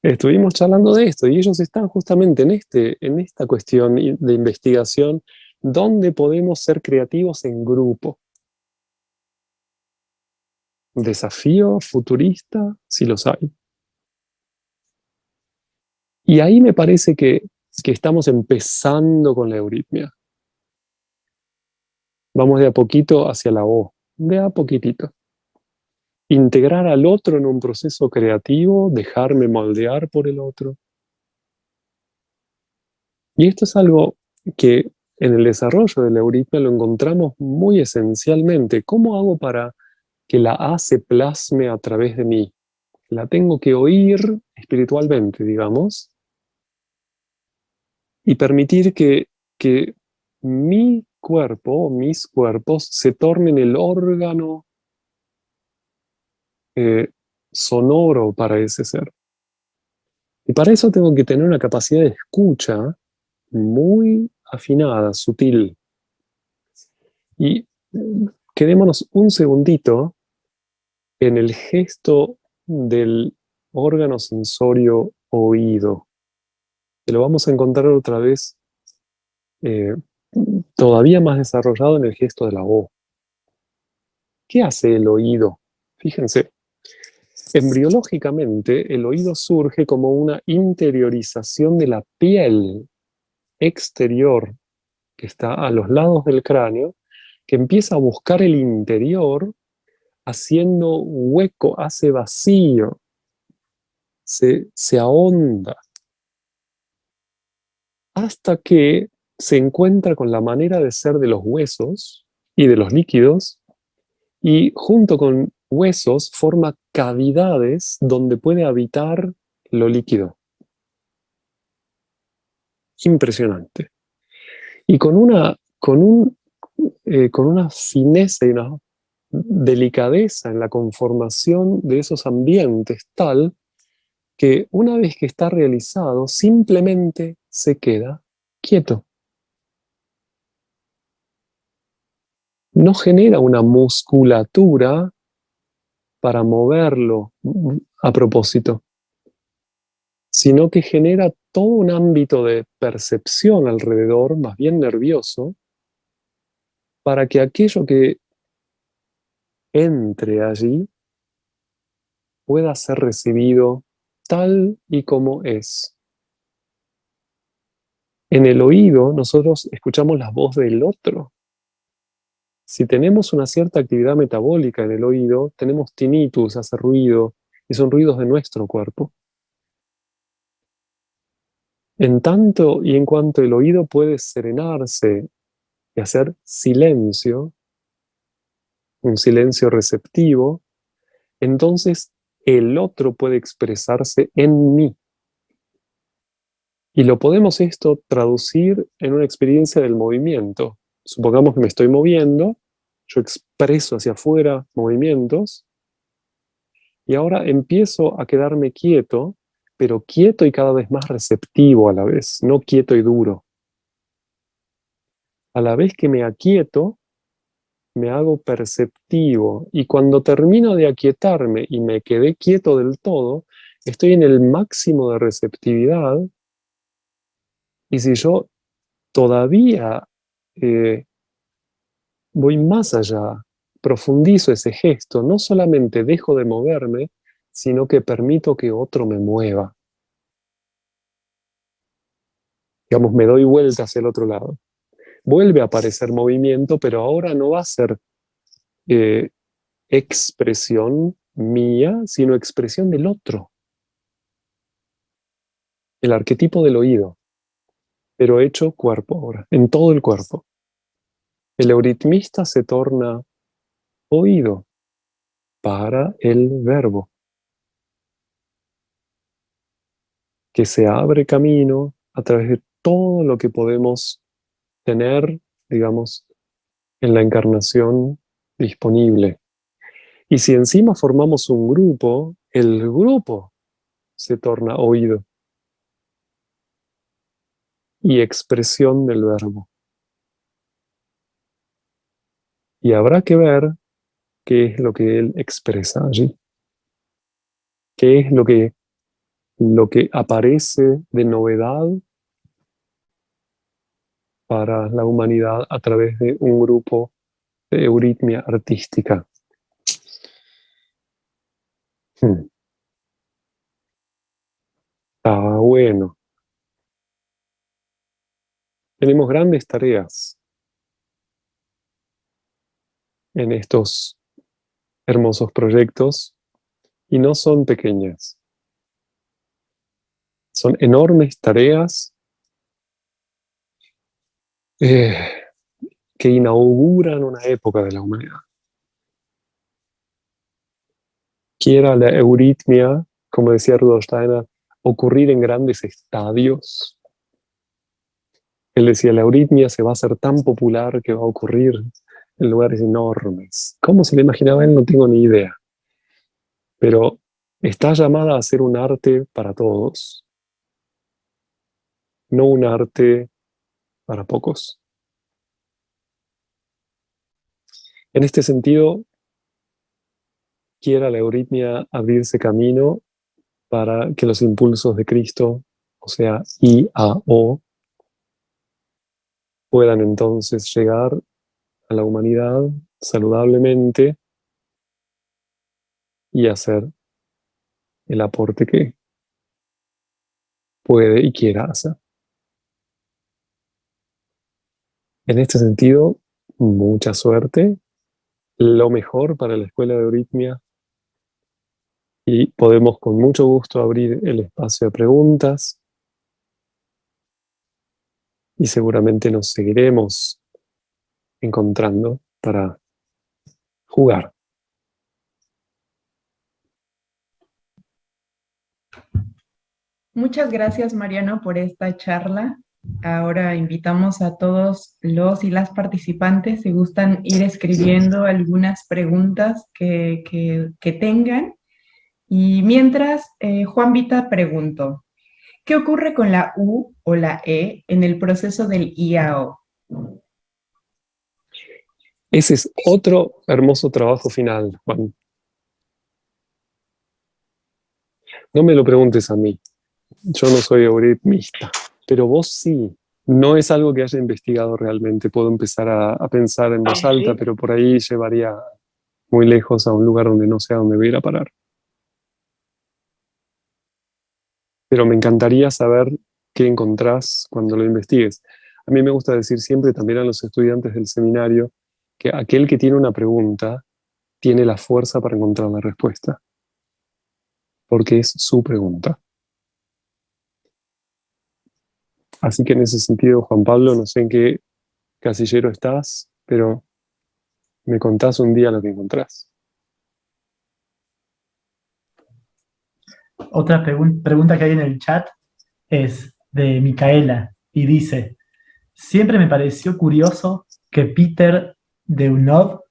estuvimos charlando de esto y ellos están justamente en esta cuestión de investigación, donde podemos ser creativos en grupo. Desafío futurista, si los hay. Y ahí me parece que estamos empezando con la euritmia. Vamos de a poquito hacia la O, de a poquitito. Integrar al otro en un proceso creativo, dejarme moldear por el otro. Y esto es algo que en el desarrollo de la euritmia lo encontramos muy esencialmente. ¿Cómo hago para que la A se plasme a través de mí? La tengo que oír espiritualmente, digamos, y permitir que mi cuerpo, mis cuerpos, se tornen el órgano sonoro para ese ser. Y para eso tengo que tener una capacidad de escucha muy afinada, sutil. Y quedémonos un segundito en el gesto del órgano sensorio oído. Que lo vamos a encontrar otra vez todavía más desarrollado en el gesto de la O. ¿Qué hace el oído? Fíjense, embriológicamente el oído surge como una interiorización de la piel exterior que está a los lados del cráneo, que empieza a buscar el interior haciendo hueco, hace vacío, se ahonda, hasta que se encuentra con la manera de ser de los huesos y de los líquidos, y junto con huesos forma cavidades donde puede habitar lo líquido. Impresionante. Y con una fineza y una delicadeza en la conformación de esos ambientes tal que una vez que está realizado, simplemente se queda quieto. No genera una musculatura para moverlo a propósito, sino que genera todo un ámbito de percepción alrededor, más bien nervioso, para que aquello que entre allí pueda ser recibido tal y como es. En el oído nosotros escuchamos la voz del otro. Si tenemos una cierta actividad metabólica en el oído, tenemos tinnitus, hace ruido, y son ruidos de nuestro cuerpo. En tanto y en cuanto el oído puede serenarse y hacer silencio, un silencio receptivo, entonces el otro puede expresarse en mí. Y lo podemos esto traducir en una experiencia del movimiento. Supongamos que me estoy moviendo, yo expreso hacia afuera movimientos, y ahora empiezo a quedarme quieto, pero quieto y cada vez más receptivo a la vez, no quieto y duro. A la vez que me aquieto, me hago perceptivo, y cuando termino de aquietarme y me quedé quieto del todo, estoy en el máximo de receptividad, y si yo todavía voy más allá, profundizo ese gesto, no solamente dejo de moverme, sino que permito que otro me mueva. Digamos, me doy vuelta hacia el otro lado. Vuelve a aparecer movimiento, pero ahora no va a ser eh, expresión mía, sino expresión del otro. El arquetipo del oído, pero hecho cuerpo ahora, en todo el cuerpo. El euritmista se torna oído para el verbo, que se abre camino a través de todo lo que podemos tener, digamos, en la encarnación disponible. Y si encima formamos un grupo, el grupo se torna oído y expresión del verbo. Y habrá que ver qué es lo que él expresa allí, qué es lo que aparece de novedad para la humanidad a través de un grupo de euritmia artística. Está bueno. Tenemos grandes tareas en estos hermosos proyectos y no son pequeñas. Son enormes tareas que inauguran una época de la humanidad. Quiera la euritmia, como decía Rudolf Steiner, ocurrir en grandes estadios. Él decía, la euritmia se va a hacer tan popular que va a ocurrir en lugares enormes. ¿Cómo se le imaginaba él? No tengo ni idea. Pero está llamada a ser un arte para todos, no un arte para pocos. En este sentido, quiera la euritmia abrirse camino para que los impulsos de Cristo, o sea, I-A-O, puedan entonces llegar a la humanidad saludablemente y hacer el aporte que puede y quiera hacer. En este sentido, mucha suerte, lo mejor para la Escuela de Euritmia, y podemos con mucho gusto abrir el espacio de preguntas y seguramente nos seguiremos encontrando para jugar. Muchas gracias, Mariano, por esta charla. Ahora invitamos a todos los y las participantes, si gustan ir escribiendo algunas preguntas que tengan. Y mientras, Juan Vita preguntó, ¿qué ocurre con la U o la E en el proceso del IAO? Ese es otro hermoso trabajo final, Juan. No me lo preguntes a mí. Yo no soy euritmista, pero vos sí. No es algo que haya investigado realmente. Puedo empezar a pensar en voz alta, pero por ahí llevaría muy lejos a un lugar donde no sé a dónde voy a ir a parar. Pero me encantaría saber qué encontrás cuando lo investigues. A mí me gusta decir siempre también a los estudiantes del seminario que aquel que tiene una pregunta tiene la fuerza para encontrar la respuesta, porque es su pregunta. Así que en ese sentido, Juan Pablo, no sé en qué casillero estás, pero me contás un día lo que encontrás. Otra pregunta que hay en el chat es de Micaela y dice, siempre me pareció curioso que Peter Deunov,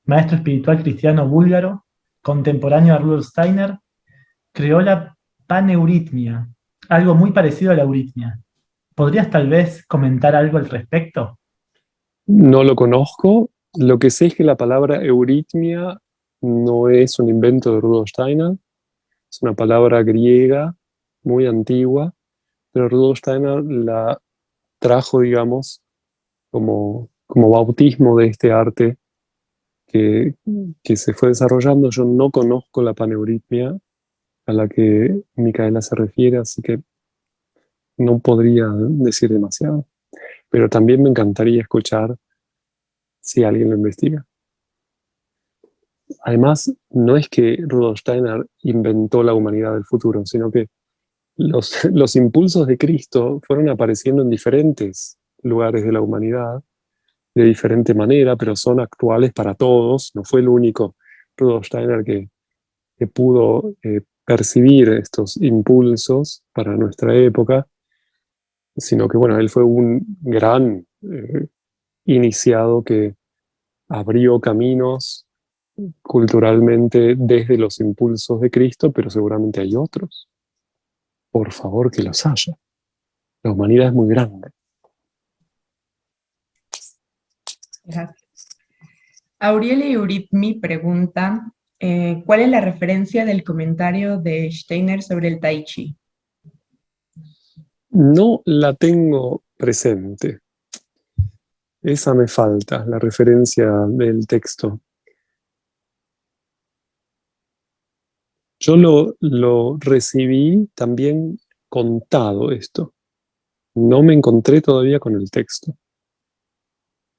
maestro espiritual cristiano búlgaro, contemporáneo a Rudolf Steiner, creó la paneuritmia, algo muy parecido a la euritmia. ¿Podrías tal vez comentar algo al respecto? No lo conozco. Lo que sé es que la palabra euritmia no es un invento de Rudolf Steiner, es una palabra griega muy antigua, pero Rudolf Steiner la trajo, digamos, como bautismo de este arte que, que se fue desarrollando. Yo no conozco la paneuritmia a la que Micaela se refiere, así que no podría decir demasiado. Pero también me encantaría escuchar si alguien lo investiga. Además, no es que Rudolf Steiner inventó la humanidad del futuro, sino que los impulsos de Cristo fueron apareciendo en diferentes lugares de la humanidad, de diferente manera, pero son actuales para todos. No fue el único Rudolf Steiner que pudo percibir estos impulsos para nuestra época, sino que, bueno, él fue un gran iniciado que abrió caminos culturalmente desde los impulsos de Cristo, pero seguramente hay otros. Por favor, que los haya. La humanidad es muy grande. Gracias. Aurieli Euritmi pregunta, ¿cuál es la referencia del comentario de Steiner sobre el Tai Chi? No la tengo presente. Esa me falta, la referencia del texto. Yo lo recibí también contado esto. No me encontré todavía con el texto.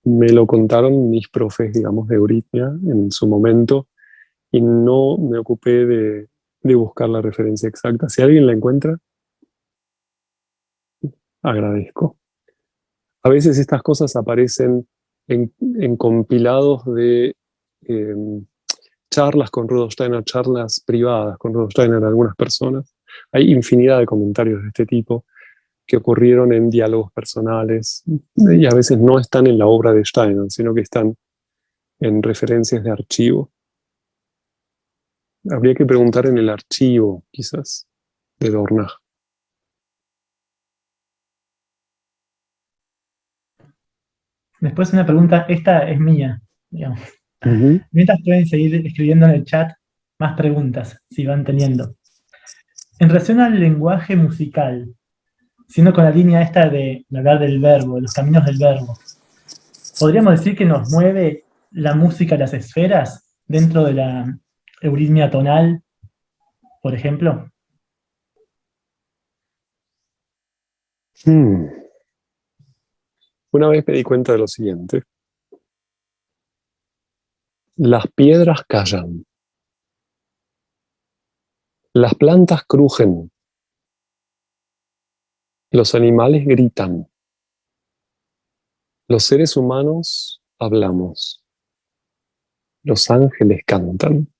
Me lo contaron mis profes, digamos, de euritmia en su momento y no me ocupé de buscar la referencia exacta. Si alguien la encuentra, agradezco. A veces estas cosas aparecen en compilados de eh, charlas con Rudolf Steiner, charlas privadas con Rudolf Steiner de algunas personas. Hay infinidad de comentarios de este tipo que ocurrieron en diálogos personales y a veces no están en la obra de Steiner, sino que están en referencias de archivo. Habría que preguntar en el archivo, quizás, de Dornach. Después una pregunta, esta es mía, digamos. Uh-huh. Mientras pueden seguir escribiendo en el chat más preguntas, si van teniendo. En relación al lenguaje musical, siendo con la línea esta de hablar del verbo, de los caminos del verbo, ¿podríamos decir que nos mueve la música a las esferas dentro de la euritmia tonal, por ejemplo? Una vez me di cuenta de lo siguiente. Las piedras callan. Las plantas crujen. Los animales gritan. Los seres humanos hablamos. Los ángeles cantan.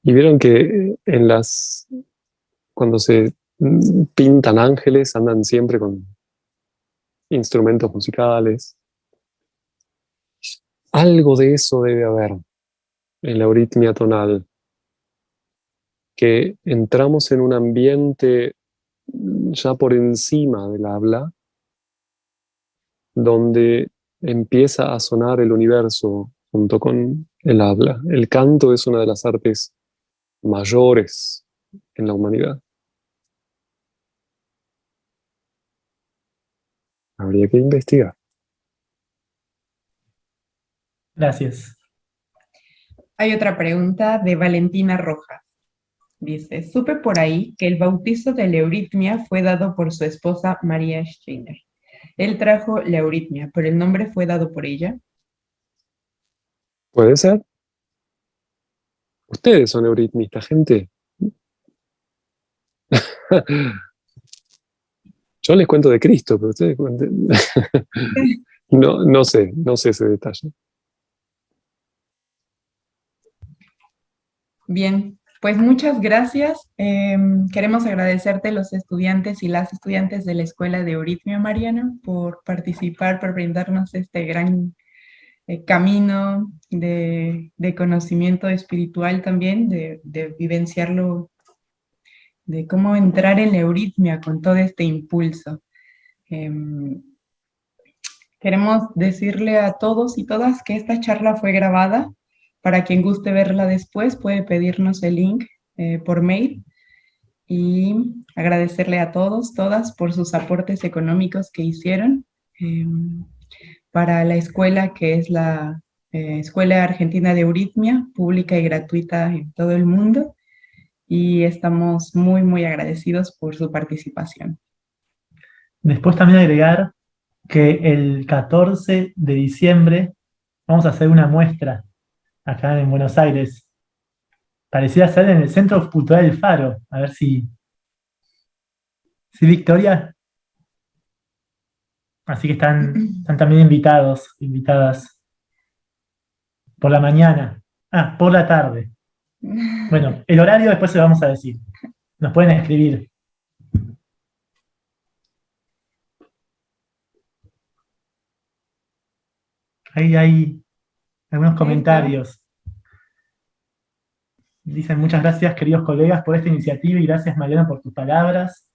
Y vieron que cuando se pintan ángeles, andan siempre con instrumentos musicales. Algo de eso debe haber en la euritmia tonal, que entramos en un ambiente ya por encima del habla, donde empieza a sonar el universo junto con el habla. El canto es una de las artes mayores en la humanidad. Habría que investigar. Gracias. Hay otra pregunta de Valentina Rojas. Dice, supe por ahí que el bautizo de la euritmia fue dado por su esposa María Steiner. Él trajo la euritmia, pero el nombre fue dado por ella. ¿Puede ser? Ustedes son euritmistas, gente. Yo les cuento de Cristo, pero ustedes cuenten. No sé ese detalle. Bien, pues muchas gracias. Queremos agradecerte los estudiantes y las estudiantes de la Escuela de Euritmia, Mariano, por participar, por brindarnos este gran camino de conocimiento espiritual también, de vivenciarlo, de cómo entrar en la euritmia con todo este impulso. Queremos decirle a todos y todas que esta charla fue grabada. Para quien guste verla después, puede pedirnos el link por mail. Y agradecerle a todos, todas, por sus aportes económicos que hicieron para la escuela, que es la Escuela Argentina de Euritmia, pública y gratuita en todo el mundo. Y estamos muy, muy agradecidos por su participación. Después también agregar que el 14 de diciembre vamos a hacer una muestra acá en Buenos Aires. Parecía ser en el Centro Cultural del Faro. A ver si Victoria. Así que están también invitados, invitadas. Por la mañana. Por la tarde. Bueno, el horario después se lo vamos a decir. Nos pueden escribir. Ahí hay algunos comentarios. Dicen muchas gracias, queridos colegas, por esta iniciativa y gracias, Mariano, por tus palabras.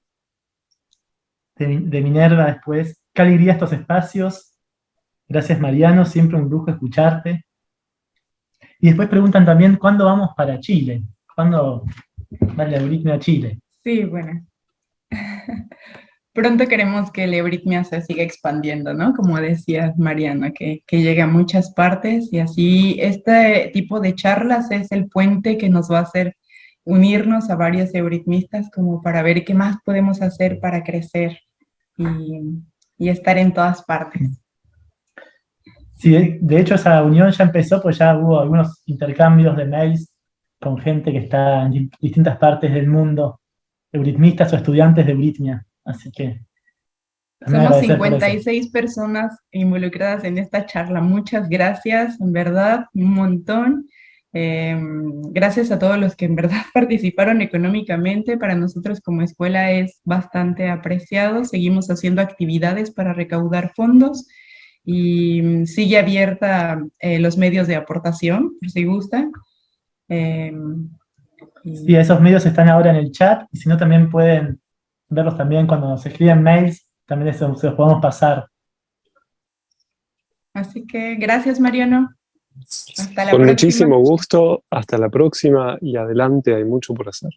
De Minerva después. Qué alegría estos espacios. Gracias, Mariano, siempre un lujo escucharte. Y después preguntan también, ¿cuándo vamos para Chile? ¿Cuándo va la euritmia a Chile? Sí, bueno. Pronto queremos que la euritmia se siga expandiendo, ¿no? Como decía Mariana, que llegue a muchas partes y así este tipo de charlas es el puente que nos va a hacer unirnos a varios euritmistas como para ver qué más podemos hacer para crecer y estar en todas partes. Sí, de hecho esa unión ya empezó, pues ya hubo algunos intercambios de mails con gente que está en distintas partes del mundo, euritmistas o estudiantes de euritmia. Así que somos 56 personas involucradas en esta charla. Muchas gracias, en verdad, un montón. Gracias a todos los que en verdad participaron económicamente. Para nosotros como escuela es bastante apreciado. Seguimos haciendo actividades para recaudar fondos y sigue abierta los medios de aportación, por si gustan. Sí, esos medios están ahora en el chat y si no también pueden verlos también cuando nos escriben mails, también se los podemos pasar. Así que gracias, Mariano. Hasta la Con próxima. muchísimo gusto, hasta la próxima y adelante, hay mucho por hacer.